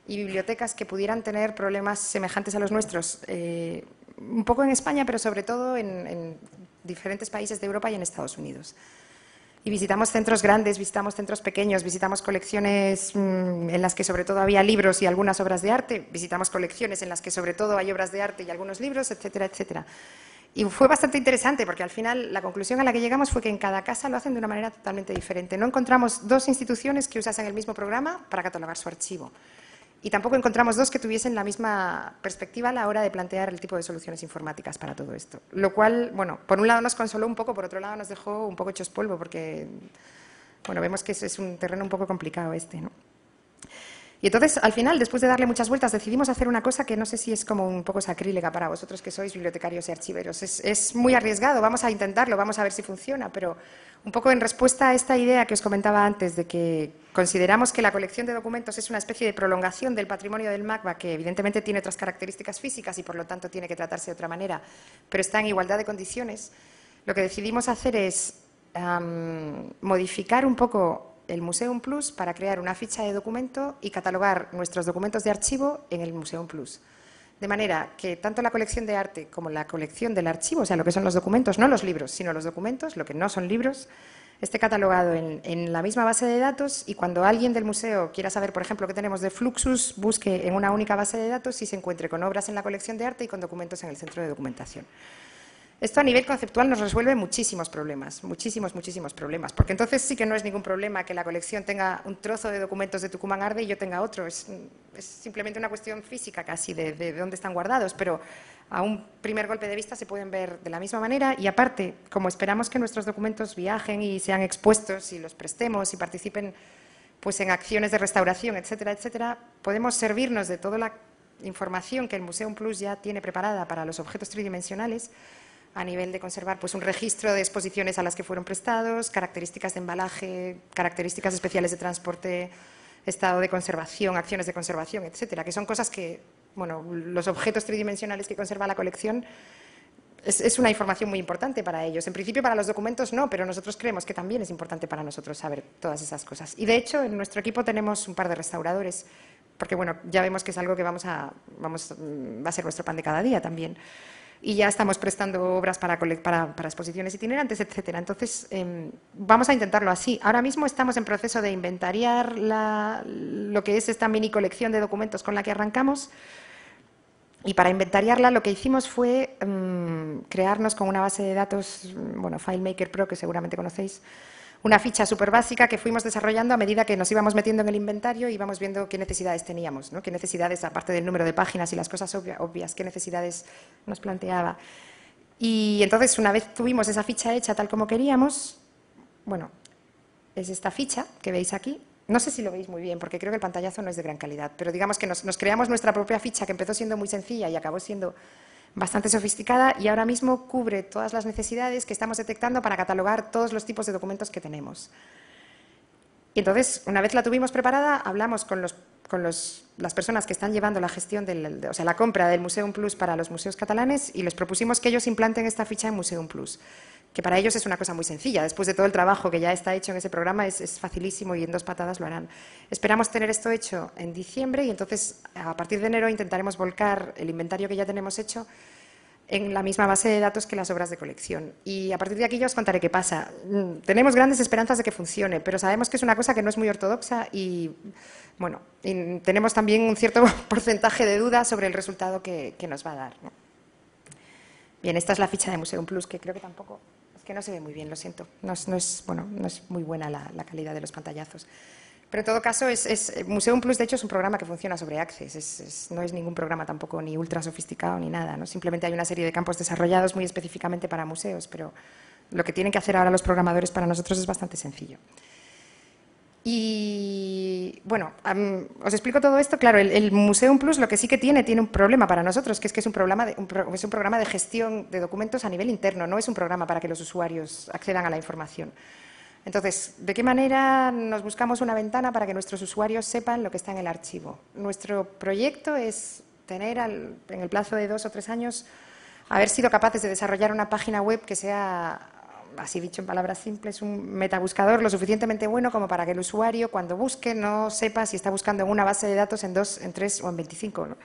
y bibliotecas que pudieran tener problemas semejantes a los nuestros, un poco en España, pero sobre todo en diferentes países de Europa y en Estados Unidos. Y visitamos centros grandes, visitamos centros pequeños, visitamos colecciones en las que sobre todo había libros y algunas obras de arte, visitamos colecciones en las que sobre todo hay obras de arte y algunos libros, etcétera, etcétera. Y fue bastante interesante porque al final la conclusión a la que llegamos fue que en cada casa lo hacen de una manera totalmente diferente. No encontramos dos instituciones que usasen el mismo programa para catalogar su archivo. Y tampoco encontramos dos que tuviesen la misma perspectiva a la hora de plantear el tipo de soluciones informáticas para todo esto. Lo cual, bueno, por un lado nos consoló un poco, por otro lado nos dejó un poco hechos polvo porque, bueno, vemos que es un terreno un poco complicado este, ¿no? Y entonces, al final, después de darle muchas vueltas, decidimos hacer una cosa que no sé si es como un poco sacrílega para vosotros que sois bibliotecarios y archiveros. Es muy arriesgado, vamos a intentarlo, vamos a ver si funciona, pero un poco en respuesta a esta idea que os comentaba antes de que consideramos que la colección de documentos es una especie de prolongación del patrimonio del MACBA, que evidentemente tiene otras características físicas y por lo tanto tiene que tratarse de otra manera, pero está en igualdad de condiciones, lo que decidimos hacer es modificar un poco el Museum Plus para crear una ficha de documento y catalogar nuestros documentos de archivo en el Museum Plus. De manera que tanto la colección de arte como la colección del archivo, o sea, lo que son los documentos, no los libros, sino los documentos, lo que no son libros, esté catalogado en la misma base de datos y cuando alguien del museo quiera saber, por ejemplo, qué tenemos de Fluxus, busque en una única base de datos y se encuentre con obras en la colección de arte y con documentos en el centro de documentación. Esto a nivel conceptual nos resuelve muchísimos problemas, muchísimos problemas, porque entonces sí que no es ningún problema que la colección tenga un trozo de documentos de Tucumán Arde y yo tenga otro, es simplemente una cuestión física casi de dónde están guardados, pero a un primer golpe de vista se pueden ver de la misma manera y aparte, como esperamos que nuestros documentos viajen y sean expuestos y los prestemos y participen pues, en acciones de restauración, etcétera, etcétera, podemos servirnos de toda la información que el Museum Plus ya tiene preparada para los objetos tridimensionales a nivel de conservar pues, un registro de exposiciones a las que fueron prestados, características de embalaje, características especiales de transporte, estado de conservación, acciones de conservación, etcétera, que son cosas que, bueno, los objetos tridimensionales que conserva la colección es una información muy importante para ellos. En principio para los documentos no, pero nosotros creemos que también es importante para nosotros saber todas esas cosas. Y de hecho en nuestro equipo tenemos un par de restauradores, porque bueno, ya vemos que es algo que va a ser nuestro pan de cada día también. Y ya estamos prestando obras para exposiciones itinerantes, etcétera. Entonces, vamos a intentarlo así. Ahora mismo estamos en proceso de inventariar lo que es esta mini colección de documentos con la que arrancamos. Y para inventariarla lo que hicimos fue crearnos con una base de datos, bueno, FileMaker Pro, que seguramente conocéis, una ficha súper básica que fuimos desarrollando a medida que nos íbamos metiendo en el inventario y íbamos viendo qué necesidades teníamos, ¿no? Qué necesidades, aparte del número de páginas y las cosas obvias, qué necesidades nos planteaba. Y entonces, una vez tuvimos esa ficha hecha tal como queríamos, bueno, es esta ficha que veis aquí. No sé si lo veis muy bien, porque creo que el pantallazo no es de gran calidad, pero digamos que nos creamos nuestra propia ficha que empezó siendo muy sencilla y acabó siendo bastante sofisticada y ahora mismo cubre todas las necesidades que estamos detectando para catalogar todos los tipos de documentos que tenemos. Y entonces, una vez la tuvimos preparada, hablamos con las personas que están llevando la gestión, o sea, la compra del Museum Plus para los museos catalanes y les propusimos que ellos implanten esta ficha en Museum Plus, que para ellos es una cosa muy sencilla. Después de todo el trabajo que ya está hecho en ese programa, es facilísimo y en 2 patadas lo harán. Esperamos tener esto hecho en diciembre y entonces, a partir de enero, intentaremos volcar el inventario que ya tenemos hecho en la misma base de datos que las obras de colección. Y a partir de aquí yo os contaré qué pasa. Tenemos grandes esperanzas de que funcione, pero sabemos que es una cosa que no es muy ortodoxa y, bueno, y tenemos también un cierto porcentaje de dudas sobre el resultado que nos va a dar, ¿no? Bien, esta es la ficha de Museum Plus, que creo que tampoco, es que no se ve muy bien, lo siento. No es muy buena la calidad de los pantallazos. Pero en todo caso, Museum Plus, de hecho, es un programa que funciona sobre Access. No es ningún programa tampoco ni ultra sofisticado ni nada, ¿no? Simplemente hay una serie de campos desarrollados muy específicamente para museos, pero lo que tienen que hacer ahora los programadores para nosotros es bastante sencillo. Y, bueno, os explico todo esto. Claro, el Museum Plus lo que sí que tiene un problema para nosotros, que es un programa de gestión de documentos a nivel interno, no es un programa para que los usuarios accedan a la información. Entonces, ¿de qué manera nos buscamos una ventana para que nuestros usuarios sepan lo que está en el archivo? Nuestro proyecto es tener, en el plazo de 2 o 3 años, haber sido capaces de desarrollar una página web que sea, así dicho en palabras simples, un metabuscador lo suficientemente bueno como para que el usuario, cuando busque, no sepa si está buscando en una base de datos en 2, en 3 o en 25, ¿no?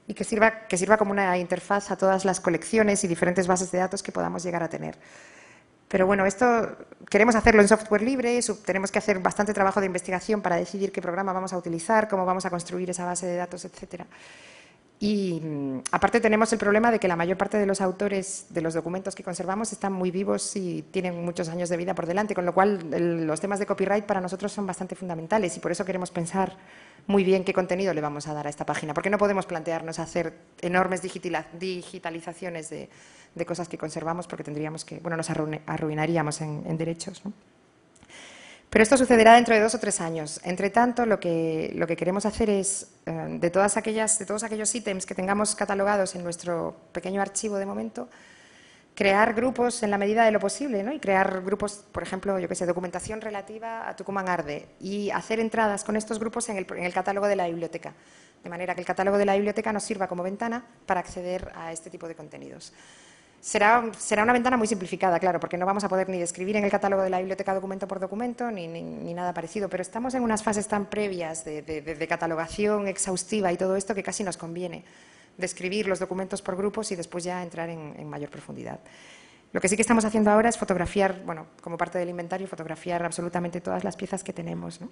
Y que sirva como una interfaz a todas las colecciones y diferentes bases de datos que podamos llegar a tener. Pero bueno, esto queremos hacerlo en software libre, tenemos que hacer bastante trabajo de investigación para decidir qué programa vamos a utilizar, cómo vamos a construir esa base de datos, etcétera. Y aparte tenemos el problema de que la mayor parte de los autores de los documentos que conservamos están muy vivos y tienen muchos años de vida por delante, con lo cual los temas de copyright para nosotros son bastante fundamentales y por eso queremos pensar muy bien qué contenido le vamos a dar a esta página, porque no podemos plantearnos hacer enormes digitalizaciones de cosas que conservamos porque tendríamos que, bueno, nos arruinaríamos en derechos, ¿no? Pero esto sucederá dentro de 2 o 3 años. Entre tanto, lo que queremos hacer es, de todos aquellos ítems que tengamos catalogados en nuestro pequeño archivo de momento, crear grupos en la medida de lo posible, ¿no? Y crear grupos, por ejemplo, yo qué sé, documentación relativa a Tucumán Arde y hacer entradas con estos grupos en el catálogo de la biblioteca, de manera que el catálogo de la biblioteca nos sirva como ventana para acceder a este tipo de contenidos. Será una ventana muy simplificada, claro, porque no vamos a poder ni describir en el catálogo de la biblioteca documento por documento ni nada parecido, pero estamos en unas fases tan previas de catalogación exhaustiva y todo esto que casi nos conviene describir los documentos por grupos y después ya entrar en mayor profundidad. Lo que sí que estamos haciendo ahora es fotografiar, bueno, como parte del inventario, fotografiar absolutamente todas las piezas que tenemos, ¿no?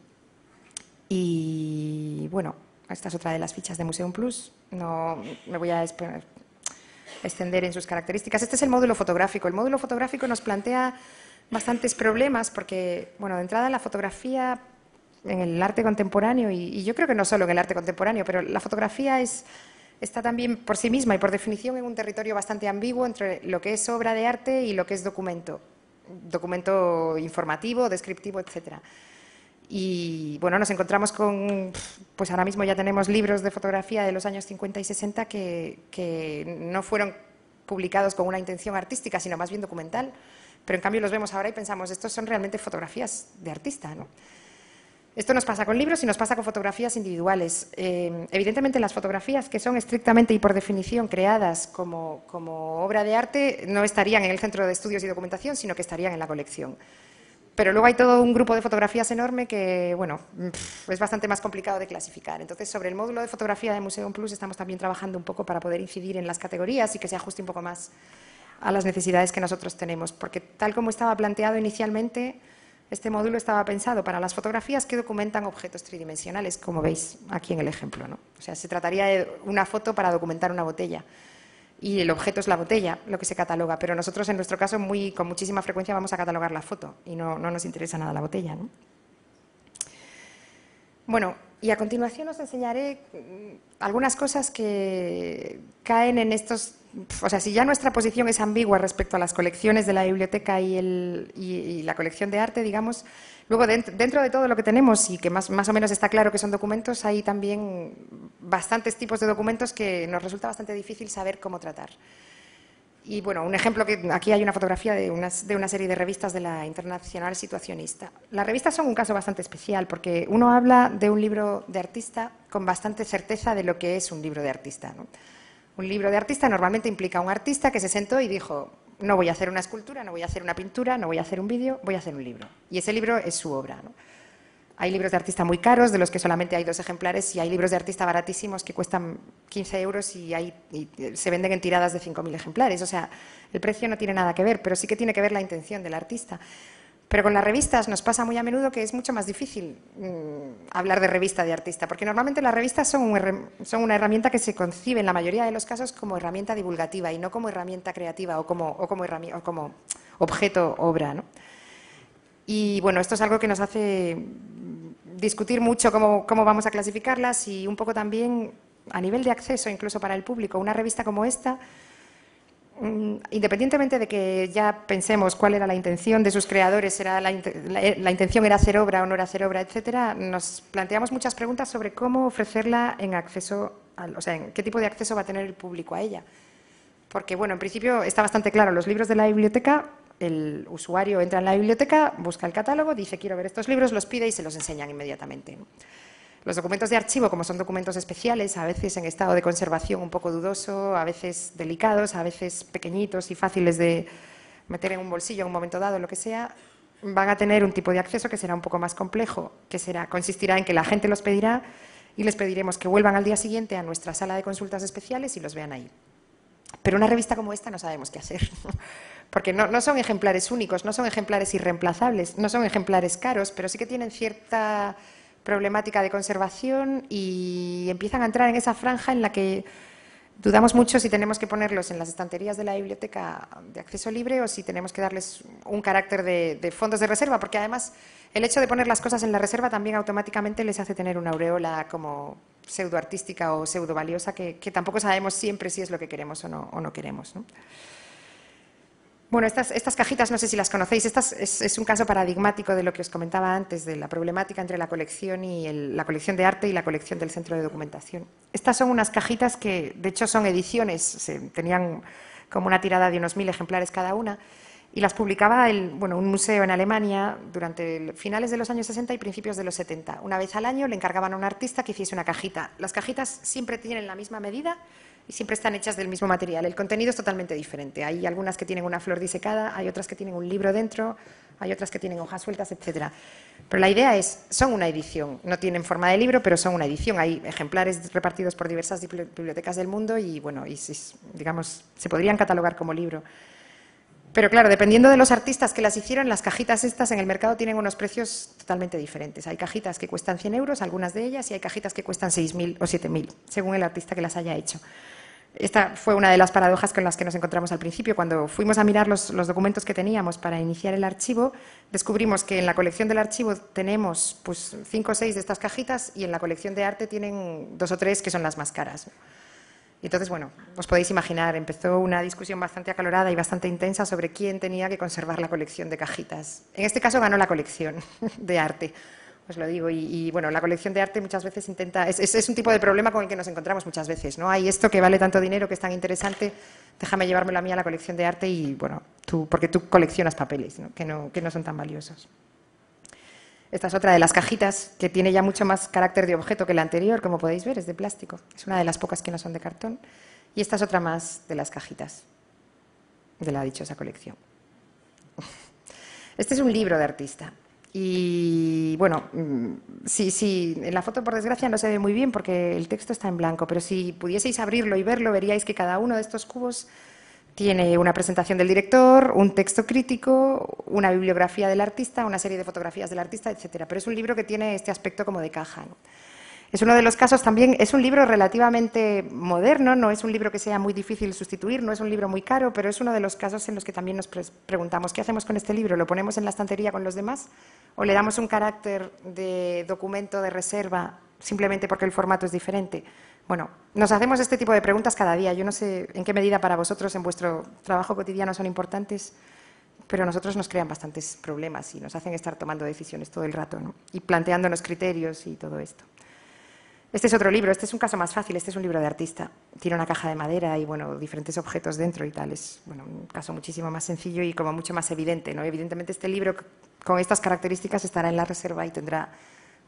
Y, bueno, esta es otra de las fichas de Museum Plus. No me voy a extender en sus características. Este es el módulo fotográfico. El módulo fotográfico nos plantea bastantes problemas porque, bueno, de entrada la fotografía en el arte contemporáneo, y yo creo que no solo en el arte contemporáneo, pero la fotografía está también por sí misma y por definición en un territorio bastante ambiguo entre lo que es obra de arte y lo que es documento informativo, descriptivo, etcétera. Y bueno, nos encontramos con, pues ahora mismo ya tenemos libros de fotografía de los años 50 y 60 que no fueron publicados con una intención artística, sino más bien documental, pero en cambio los vemos ahora y pensamos, estos son realmente fotografías de artista, ¿no? Esto nos pasa con libros y nos pasa con fotografías individuales. Evidentemente las fotografías que son estrictamente y por definición creadas como obra de arte no estarían en el Centro de Estudios y Documentación, sino que estarían en la colección. Pero luego hay todo un grupo de fotografías enorme que, bueno, es bastante más complicado de clasificar. Entonces, sobre el módulo de fotografía de Museum Plus estamos también trabajando un poco para poder incidir en las categorías y que se ajuste un poco más a las necesidades que nosotros tenemos. Porque tal como estaba planteado inicialmente, este módulo estaba pensado para las fotografías que documentan objetos tridimensionales, como veis aquí en el ejemplo, ¿no? O sea, se trataría de una foto para documentar una botella. Y el objeto es la botella, lo que se cataloga, pero nosotros en nuestro caso con muchísima frecuencia vamos a catalogar la foto y no nos interesa nada la botella, ¿no? Bueno, y a continuación os enseñaré algunas cosas que caen en estos. O sea, si ya nuestra posición es ambigua respecto a las colecciones de la biblioteca y la colección de arte, digamos, luego dentro de todo lo que tenemos y que más o menos está claro que son documentos, hay también bastantes tipos de documentos que nos resulta bastante difícil saber cómo tratar. Y bueno, un ejemplo, que aquí hay una fotografía de una serie de revistas de la Internacional Situacionista. Las revistas son un caso bastante especial porque uno habla de un libro de artista con bastante certeza de lo que es un libro de artista, ¿no? Un libro de artista normalmente implica a un artista que se sentó y dijo, no voy a hacer una escultura, no voy a hacer una pintura, no voy a hacer un vídeo, voy a hacer un libro. Y ese libro es su obra, ¿no? Hay libros de artista muy caros, de los que solamente hay 2 ejemplares, y hay libros de artista baratísimos que cuestan 15 euros y se venden en tiradas de 5.000 ejemplares. O sea, el precio no tiene nada que ver, pero sí que tiene que ver la intención del artista. Pero con las revistas nos pasa muy a menudo que es mucho más difícil hablar de revista de artista, porque normalmente las revistas son una herramienta que se concibe en la mayoría de los casos como herramienta divulgativa y no como herramienta creativa o como objeto, obra, ¿no? Y bueno, esto es algo que nos hace discutir mucho cómo vamos a clasificarlas y un poco también a nivel de acceso, incluso para el público. Una revista como esta, independientemente de que ya pensemos cuál era la intención de sus creadores, la intención era hacer obra o no era hacer obra, etcétera, nos planteamos muchas preguntas sobre cómo ofrecerla en acceso, o sea, en qué tipo de acceso va a tener el público a ella. Porque, bueno, en principio está bastante claro, los libros de la biblioteca, el usuario entra en la biblioteca, busca el catálogo, dice quiero ver estos libros, los pide y se los enseñan inmediatamente. Los documentos de archivo, como son documentos especiales, a veces en estado de conservación un poco dudoso, a veces delicados, a veces pequeñitos y fáciles de meter en un bolsillo en un momento dado, lo que sea, van a tener un tipo de acceso que será un poco más complejo, que consistirá en que la gente los pedirá y les pediremos que vuelvan al día siguiente a nuestra sala de consultas especiales y los vean ahí. Pero una revista como esta no sabemos qué hacer, porque no son ejemplares únicos, no son ejemplares irreemplazables, no son ejemplares caros, pero sí que tienen cierta problemática de conservación y empiezan a entrar en esa franja en la que dudamos mucho si tenemos que ponerlos en las estanterías de la biblioteca de acceso libre o si tenemos que darles un carácter de fondos de reserva, porque además el hecho de poner las cosas en la reserva también automáticamente les hace tener una aureola como pseudoartística o pseudo valiosa que tampoco sabemos siempre si es lo que queremos o no queremos, ¿no? Bueno, estas cajitas no sé si las conocéis. Es un caso paradigmático de lo que os comentaba antes, de la problemática entre la colección y la colección de arte y la colección del centro de documentación. Estas son unas cajitas que, de hecho, son ediciones, tenían como una tirada de unos 1000 ejemplares cada una, y las publicaba un museo en Alemania durante finales de los años 60 y principios de los 70. Una vez al año le encargaban a un artista que hiciese una cajita. Las cajitas siempre tienen la misma medida y siempre están hechas del mismo material. El contenido es totalmente diferente. Hay algunas que tienen una flor disecada, hay otras que tienen un libro dentro, hay otras que tienen hojas sueltas, etcétera. Pero la idea son una edición. No tienen forma de libro, pero son una edición. Hay ejemplares repartidos por diversas bibliotecas del mundo y, digamos, se podrían catalogar como libro. Pero claro, dependiendo de los artistas que las hicieron, las cajitas estas en el mercado tienen unos precios totalmente diferentes. Hay cajitas que cuestan 100 euros, algunas de ellas, y hay cajitas que cuestan 6.000 o 7.000, según el artista que las haya hecho. Esta fue una de las paradojas con las que nos encontramos al principio. Cuando fuimos a mirar los documentos que teníamos para iniciar el archivo, descubrimos que en la colección del archivo tenemos 5 o 6 de estas cajitas y en la colección de arte tienen 2 o 3 que son las más caras. Y entonces, bueno, os podéis imaginar, empezó una discusión bastante acalorada y bastante intensa sobre quién tenía que conservar la colección de cajitas. En este caso ganó la colección de arte, os lo digo. Y bueno, la colección de arte muchas veces es un tipo de problema con el que nos encontramos muchas veces, ¿no? Hay esto que vale tanto dinero, que es tan interesante, déjame llevármelo a mí a la colección de arte y, bueno, porque tú coleccionas papeles, ¿no? Que no son tan valiosos. Esta es otra de las cajitas que tiene ya mucho más carácter de objeto que la anterior, como podéis ver, es de plástico. Es una de las pocas que no son de cartón. Y esta es otra más de las cajitas de la dichosa colección. Este es un libro de artista. Y bueno, sí, en la foto por desgracia no se ve muy bien porque el texto está en blanco, pero si pudieseis abrirlo y verlo, veríais que cada uno de estos cubos tiene una presentación del director, un texto crítico, una bibliografía del artista, una serie de fotografías del artista, etcétera. Pero es un libro que tiene este aspecto como de caja, ¿no? Es uno de los casos también, es un libro relativamente moderno, no es un libro que sea muy difícil de sustituir, no es un libro muy caro, pero es uno de los casos en los que también nos preguntamos, ¿qué hacemos con este libro? ¿Lo ponemos en la estantería con los demás? ¿O le damos un carácter de documento de reserva simplemente porque el formato es diferente? Bueno, nos hacemos este tipo de preguntas cada día. Yo no sé en qué medida para vosotros en vuestro trabajo cotidiano son importantes, pero a nosotros nos crean bastantes problemas y nos hacen estar tomando decisiones todo el rato, ¿no? Y planteándonos criterios y todo esto. Este es otro libro, este es un caso más fácil, este es un libro de artista. Tiene una caja de madera y, bueno, diferentes objetos dentro y tal. Es, bueno, un caso muchísimo más sencillo y como mucho más evidente, ¿no? Evidentemente este libro con estas características estará en la reserva y tendrá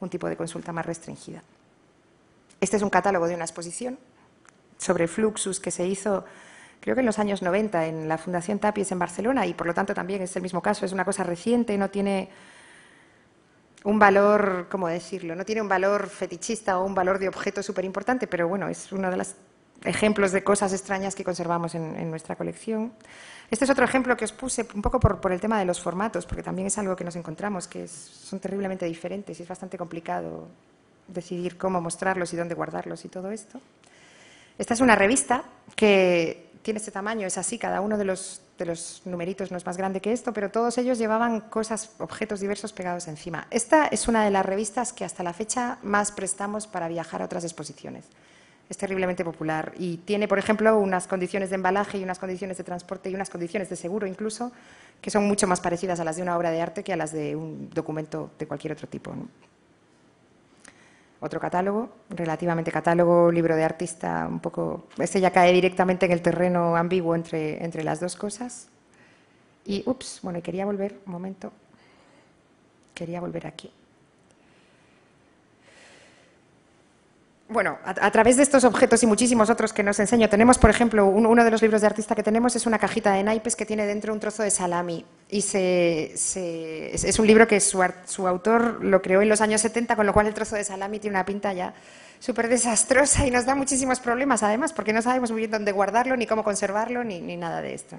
un tipo de consulta más restringida. Este es un catálogo de una exposición sobre Fluxus que se hizo, creo que en los años 90, en la Fundación Tapies en Barcelona, y por lo tanto también es el mismo caso, es una cosa reciente, no tiene un valor, ¿cómo decirlo? No tiene un valor fetichista o un valor de objeto súper importante, pero bueno, es uno de los ejemplos de cosas extrañas que conservamos en nuestra colección. Este es otro ejemplo que os puse un poco por el tema de los formatos, porque también es algo que nos encontramos, que son terriblemente diferentes y es bastante complicado decidir cómo mostrarlos y dónde guardarlos y todo esto. Esta es una revista que tiene este tamaño, es así, cada uno de los numeritos no es más grande que esto, pero todos ellos llevaban cosas, objetos diversos pegados encima. Esta es una de las revistas que hasta la fecha más prestamos para viajar a otras exposiciones. Es terriblemente popular y tiene, por ejemplo, unas condiciones de embalaje y unas condiciones de transporte y unas condiciones de seguro incluso, que son mucho más parecidas a las de una obra de arte que a las de un documento de cualquier otro tipo, ¿no? Otro catálogo, relativamente catálogo, libro de artista, un poco. Este ya cae directamente en el terreno ambiguo entre las dos cosas. Y, bueno, quería volver, un momento. Quería volver aquí. Bueno, a través de estos objetos y muchísimos otros que nos enseño, tenemos, por ejemplo, uno de los libros de artista que tenemos es una cajita de naipes que tiene dentro un trozo de salami. Y es un libro que su autor lo creó en los años 70, con lo cual el trozo de salami tiene una pinta ya súper desastrosa y nos da muchísimos problemas, además, porque no sabemos muy bien dónde guardarlo, ni cómo conservarlo, ni nada de esto.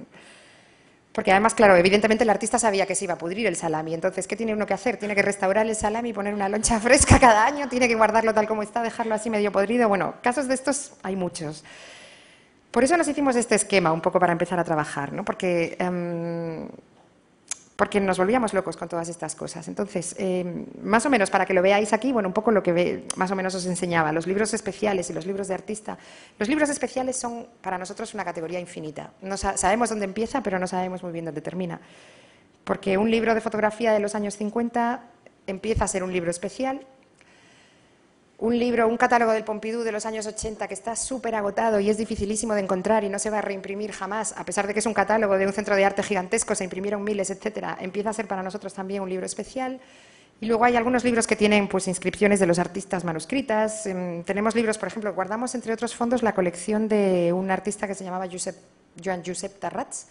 Porque además, claro, evidentemente el artista sabía que se iba a pudrir el salami, entonces, ¿qué tiene uno que hacer? Tiene que restaurar el salami, poner una loncha fresca cada año, tiene que guardarlo tal como está, dejarlo así medio podrido. Bueno, casos de estos hay muchos. Por eso nos hicimos este esquema, un poco para empezar a trabajar, ¿no? Porque porque nos volvíamos locos con todas estas cosas. Entonces, más o menos, para que lo veáis aquí, bueno, un poco lo que más o menos os enseñaba, los libros especiales y los libros de artista. Los libros especiales son para nosotros una categoría infinita. No sabemos dónde empieza, pero no sabemos muy bien dónde termina. Porque un libro de fotografía de los años 50 empieza a ser un libro especial. Un catálogo del Pompidou de los años 80 que está súper agotado y es dificilísimo de encontrar y no se va a reimprimir jamás, a pesar de que es un catálogo de un centro de arte gigantesco, se imprimieron miles, etcétera, empieza a ser para nosotros también un libro especial. Y luego hay algunos libros que tienen pues, inscripciones de los artistas manuscritas. Tenemos libros, por ejemplo, guardamos entre otros fondos la colección de un artista que se llamaba Joan Josep Tarrats,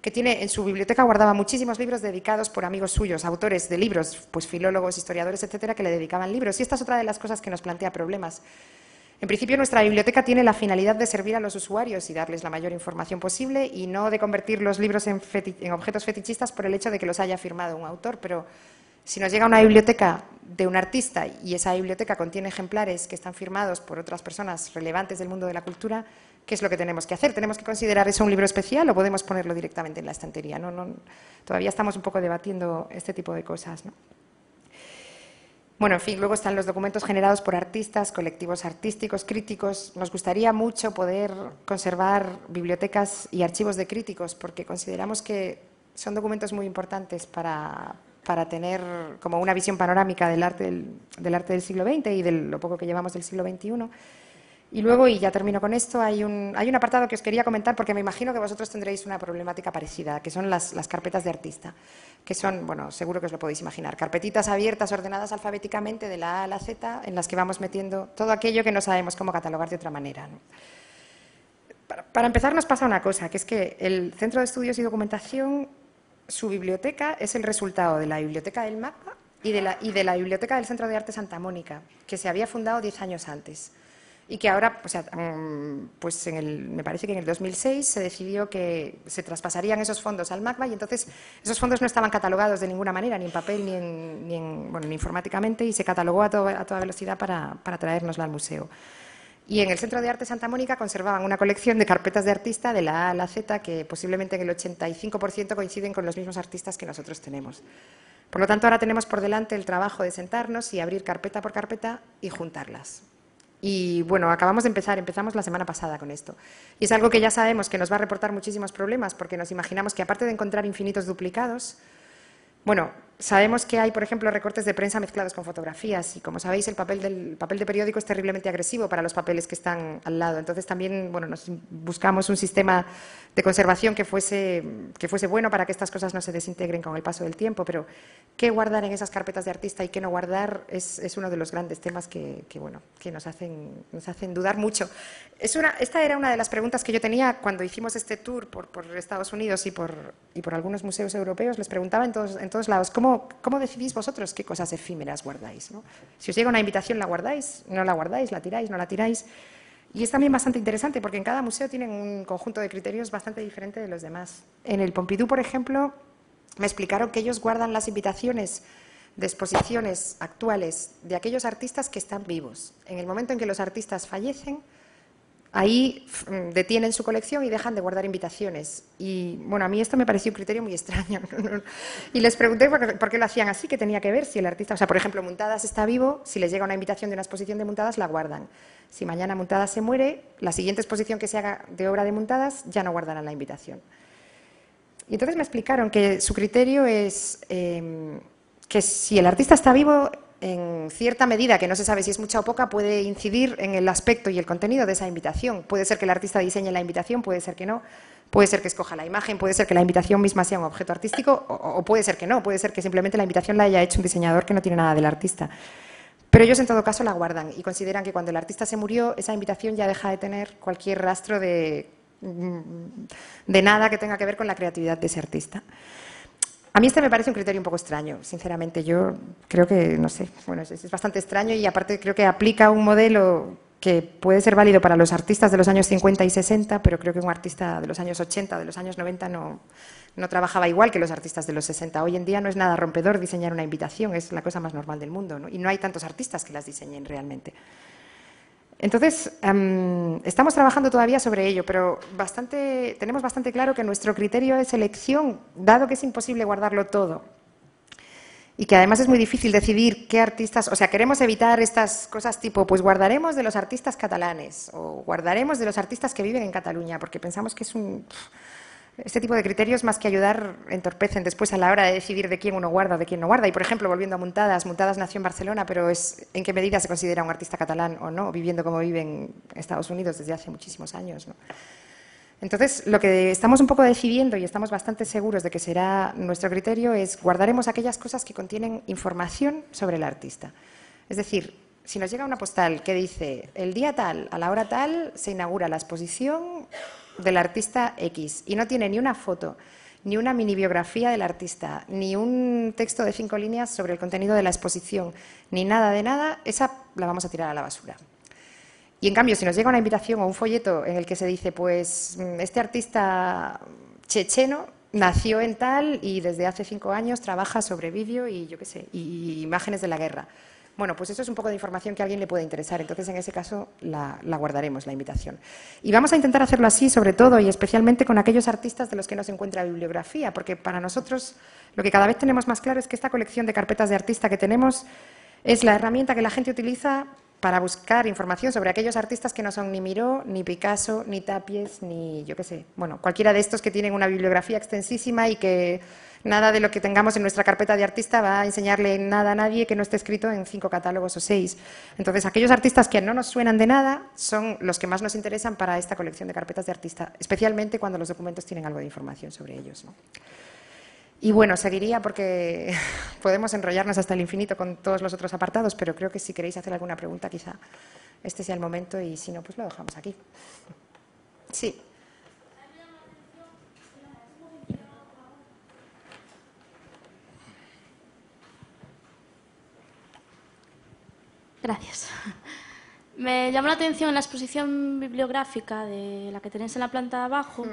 que tiene en su biblioteca guardaba muchísimos libros dedicados por amigos suyos, autores de libros, pues filólogos, historiadores, etcétera, que le dedicaban libros. Y esta es otra de las cosas que nos plantea problemas. En principio, nuestra biblioteca tiene la finalidad de servir a los usuarios y darles la mayor información posible y no de convertir los libros en objetos fetichistas por el hecho de que los haya firmado un autor. Pero si nos llega una biblioteca de un artista y esa biblioteca contiene ejemplares que están firmados por otras personas relevantes del mundo de la cultura, ¿qué es lo que tenemos que hacer? ¿Tenemos que considerar eso un libro especial o podemos ponerlo directamente en la estantería? Todavía estamos un poco debatiendo este tipo de cosas, ¿no? Bueno, en fin, luego están los documentos generados por artistas, colectivos artísticos, críticos. Nos gustaría mucho poder conservar bibliotecas y archivos de críticos porque consideramos que son documentos muy importantes para tener como una visión panorámica del arte del siglo XX y de lo poco que llevamos del siglo XXI. Y luego, y ya termino con esto, hay un apartado que os quería comentar porque me imagino que vosotros tendréis una problemática parecida, que son las carpetas de artista, que son, bueno, seguro que os lo podéis imaginar, carpetitas abiertas, ordenadas alfabéticamente de la A a la Z, en las que vamos metiendo todo aquello que no sabemos cómo catalogar de otra manera, ¿no? Para empezar nos pasa una cosa, que es que el Centro de Estudios y Documentación, su biblioteca es el resultado de la biblioteca del MACBA y de la biblioteca del Centro de Arte Santa Mónica, que se había fundado 10 años antes. Y que ahora, pues me parece que en el 2006 se decidió que se traspasarían esos fondos al MACBA y entonces esos fondos no estaban catalogados de ninguna manera, ni en papel ni informáticamente, y se catalogó a toda velocidad para traérnosla al museo. Y en el Centro de Arte Santa Mónica conservaban una colección de carpetas de artista de la A a la Z que posiblemente en el 85% coinciden con los mismos artistas que nosotros tenemos. Por lo tanto, ahora tenemos por delante el trabajo de sentarnos y abrir carpeta por carpeta y juntarlas. Y bueno, empezamos la semana pasada con esto. Y es algo que ya sabemos que nos va a reportar muchísimos problemas porque nos imaginamos que aparte de encontrar infinitos duplicados, bueno, sabemos que hay, por ejemplo, recortes de prensa mezclados con fotografías y, como sabéis, el papel de periódico es terriblemente agresivo para los papeles que están al lado. Entonces, también, bueno, buscamos un sistema de conservación que fuese bueno para que estas cosas no se desintegren con el paso del tiempo, pero qué guardar en esas carpetas de artista y qué no guardar es uno de los grandes temas que nos hacen dudar mucho. Esta era una de las preguntas que yo tenía cuando hicimos este tour por Estados Unidos y por algunos museos europeos. Les preguntaba en todos lados, ¿cómo decidís vosotros qué cosas efímeras guardáis, ¿no? Si os llega una invitación, ¿la guardáis? ¿No la guardáis? ¿La tiráis? ¿No la tiráis? Y es también bastante interesante porque en cada museo tienen un conjunto de criterios bastante diferente de los demás. En el Pompidou, por ejemplo, me explicaron que ellos guardan las invitaciones de exposiciones actuales de aquellos artistas que están vivos. En el momento en que los artistas fallecen, ahí detienen su colección y dejan de guardar invitaciones. Y bueno, a mí esto me pareció un criterio muy extraño. Y les pregunté por qué lo hacían así, qué tenía que ver si el artista, o sea, por ejemplo, Muntadas está vivo, si les llega una invitación de una exposición de Muntadas, la guardan. Si mañana Muntadas se muere, la siguiente exposición que se haga de obra de Muntadas ya no guardarán la invitación. Y entonces me explicaron que su criterio es que si el artista está vivo, en cierta medida, que no se sabe si es mucha o poca, puede incidir en el aspecto y el contenido de esa invitación. Puede ser que el artista diseñe la invitación, puede ser que no, puede ser que escoja la imagen, puede ser que la invitación misma sea un objeto artístico o puede ser que no, puede ser que simplemente la invitación la haya hecho un diseñador que no tiene nada del artista. Pero ellos en todo caso la guardan y consideran que cuando el artista se murió, esa invitación ya deja de tener cualquier rastro de nada que tenga que ver con la creatividad de ese artista. A mí este me parece un criterio un poco extraño, sinceramente. Yo creo que, no sé, bueno, es bastante extraño y aparte creo que aplica un modelo que puede ser válido para los artistas de los años 50 y 60, pero creo que un artista de los años 80, de los años 90 no trabajaba igual que los artistas de los 60. Hoy en día no es nada rompedor diseñar una invitación, es la cosa más normal del mundo, ¿no? Y no hay tantos artistas que las diseñen realmente. Entonces, estamos trabajando todavía sobre ello, pero tenemos bastante claro que nuestro criterio de selección, dado que es imposible guardarlo todo, y que además es muy difícil decidir qué artistas, o sea, queremos evitar estas cosas tipo, pues guardaremos de los artistas catalanes o guardaremos de los artistas que viven en Cataluña, porque pensamos que este tipo de criterios, más que ayudar, entorpecen después a la hora de decidir de quién uno guarda o de quién no guarda. Y, por ejemplo, volviendo a Muntadas, Muntadas nació en Barcelona, pero ¿en qué medida se considera un artista catalán o no, viviendo como vive en Estados Unidos desde hace muchísimos años, ¿no? Entonces, lo que estamos un poco decidiendo y estamos bastante seguros de que será nuestro criterio es guardaremos aquellas cosas que contienen información sobre el artista. Es decir, si nos llega una postal que dice el día tal, a la hora tal, se inaugura la exposición del artista X y no tiene ni una foto, ni una mini biografía del artista, ni un texto de 5 líneas sobre el contenido de la exposición, ni nada de nada, esa la vamos a tirar a la basura. Y en cambio, si nos llega una invitación o un folleto en el que se dice, pues, este artista checheno nació en tal y desde hace 5 años trabaja sobre vídeo y yo qué sé, y imágenes de la guerra. Bueno, pues eso es un poco de información que a alguien le puede interesar. Entonces, en ese caso, la guardaremos, la invitación. Y vamos a intentar hacerlo así, sobre todo y especialmente con aquellos artistas de los que no se encuentra bibliografía, porque para nosotros lo que cada vez tenemos más claro es que esta colección de carpetas de artista que tenemos es la herramienta que la gente utiliza para buscar información sobre aquellos artistas que no son ni Miró, ni Picasso, ni Tapies, ni yo qué sé, bueno, cualquiera de estos que tienen una bibliografía extensísima y que nada de lo que tengamos en nuestra carpeta de artista va a enseñarle nada a nadie que no esté escrito en 5 catálogos o 6. Entonces, aquellos artistas que no nos suenan de nada son los que más nos interesan para esta colección de carpetas de artista, especialmente cuando los documentos tienen algo de información sobre ellos, ¿no? Y bueno, seguiría porque podemos enrollarnos hasta el infinito con todos los otros apartados, pero creo que si queréis hacer alguna pregunta, quizá este sea el momento y si no, pues lo dejamos aquí. Sí. Gracias. Me llamó la atención en la exposición bibliográfica de la que tenéis en la planta de abajo,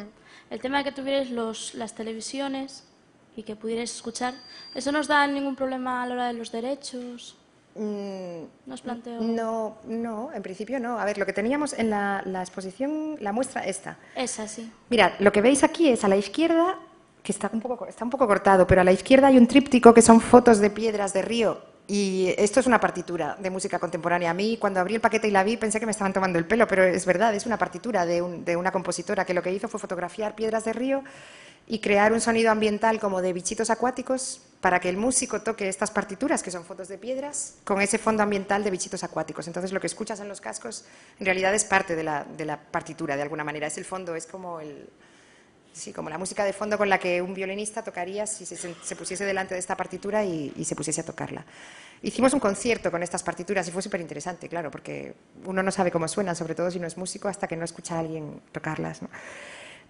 el tema de que tuvierais las televisiones y que pudierais escuchar. ¿Eso nos da ningún problema a la hora de los derechos? ¿Nos planteo? No, en principio no. A ver, lo que teníamos en la exposición, la muestra esta. Esa, sí. Mirad, lo que veis aquí es a la izquierda, que está un poco cortado, pero a la izquierda hay un tríptico que son fotos de piedras de río. Y esto es una partitura de música contemporánea. A mí, cuando abrí el paquete y la vi, pensé que me estaban tomando el pelo, pero es verdad, es una partitura de una compositora que lo que hizo fue fotografiar piedras de río y crear un sonido ambiental como de bichitos acuáticos para que el músico toque estas partituras, que son fotos de piedras, con ese fondo ambiental de bichitos acuáticos. Entonces, lo que escuchas en los cascos en realidad es parte de la partitura, de alguna manera. Es el fondo, es como como la música de fondo con la que un violinista tocaría si se pusiese delante de esta partitura y se pusiese a tocarla. Hicimos un concierto con estas partituras y fue súper interesante, claro, porque uno no sabe cómo suenan, sobre todo si no es músico, hasta que no escucha a alguien tocarlas, ¿no?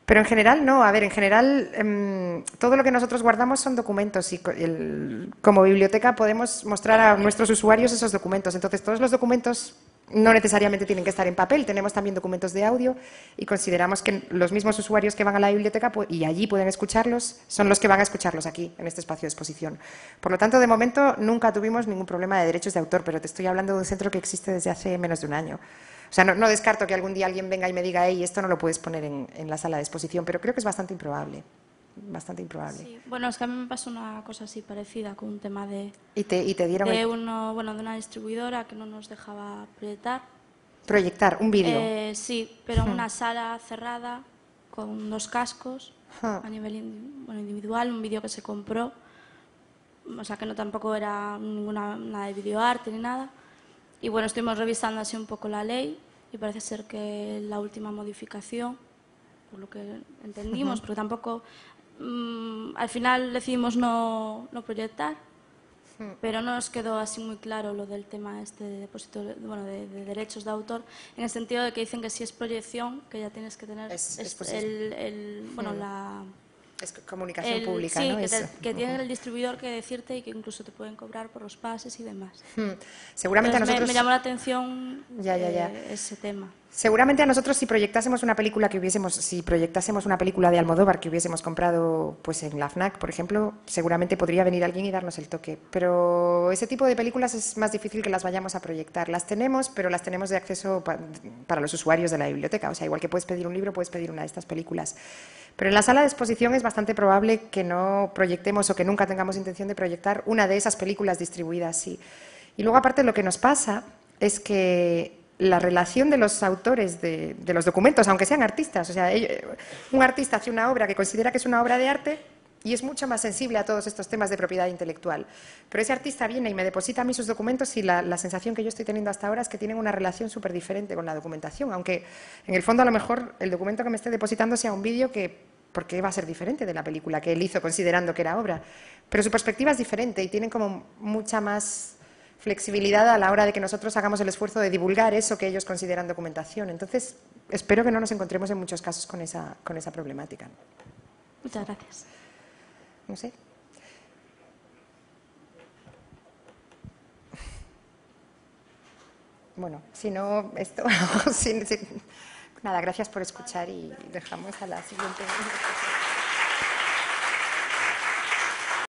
Pero en general no, a ver, en general todo lo que nosotros guardamos son documentos y como biblioteca podemos mostrar a nuestros usuarios esos documentos. Entonces, todos los documentos no necesariamente tienen que estar en papel, tenemos también documentos de audio y consideramos que los mismos usuarios que van a la biblioteca y allí pueden escucharlos son los que van a escucharlos aquí, en este espacio de exposición. Por lo tanto, de momento nunca tuvimos ningún problema de derechos de autor, pero te estoy hablando de un centro que existe desde hace menos de un año. O sea, no descarto que algún día alguien venga y me diga, hey, esto no lo puedes poner en la sala de exposición, pero creo que es bastante improbable. Bastante improbable. Sí. Bueno, es que a mí me pasó una cosa así parecida con un tema de... ¿Y te dieron de una distribuidora que no nos dejaba proyectar un vídeo? Sí, pero en una sala cerrada con 2 cascos a nivel individual, un vídeo que se compró, o sea que no tampoco era nada de videoarte ni nada. Y bueno, estuvimos revisando así un poco la ley y parece ser que la última modificación, por lo que entendimos, porque tampoco al final decidimos no proyectar, pero no nos quedó así muy claro lo del tema este de depósito, de derechos de autor, en el sentido de que dicen que si es proyección, que ya tienes que tener Es comunicación pública, sí, ¿no? que tiene el distribuidor que decirte y que incluso te pueden cobrar por los pases y demás. Seguramente Entonces, a nosotros... me llamó la atención Ya. ese tema. Seguramente a nosotros si proyectásemos una película de Almodóvar que hubiésemos comprado pues en la FNAC, por ejemplo, seguramente podría venir alguien y darnos el toque. Pero ese tipo de películas es más difícil que las vayamos a proyectar. Las tenemos, pero las tenemos de acceso para los usuarios de la biblioteca. O sea, igual que puedes pedir un libro, puedes pedir una de estas películas. Pero en la sala de exposición es bastante probable que no proyectemos o que nunca tengamos intención de proyectar una de esas películas distribuidas, sí. Y luego, aparte, lo que nos pasa es que la relación de los autores de los documentos, aunque sean artistas, o sea, un artista hace una obra que considera que es una obra de arte y es mucho más sensible a todos estos temas de propiedad intelectual. Pero ese artista viene y me deposita a mí sus documentos y la sensación que yo estoy teniendo hasta ahora es que tienen una relación súper diferente con la documentación, aunque en el fondo a lo mejor el documento que me esté depositando sea un vídeo porque va a ser diferente de la película que él hizo considerando que era obra. Pero su perspectiva es diferente y tienen como mucha más flexibilidad a la hora de que nosotros hagamos el esfuerzo de divulgar eso que ellos consideran documentación. Entonces, espero que no nos encontremos en muchos casos con esa problemática. Muchas gracias. No sé. Bueno, si no, esto... Nada, gracias por escuchar y dejamos a la siguiente.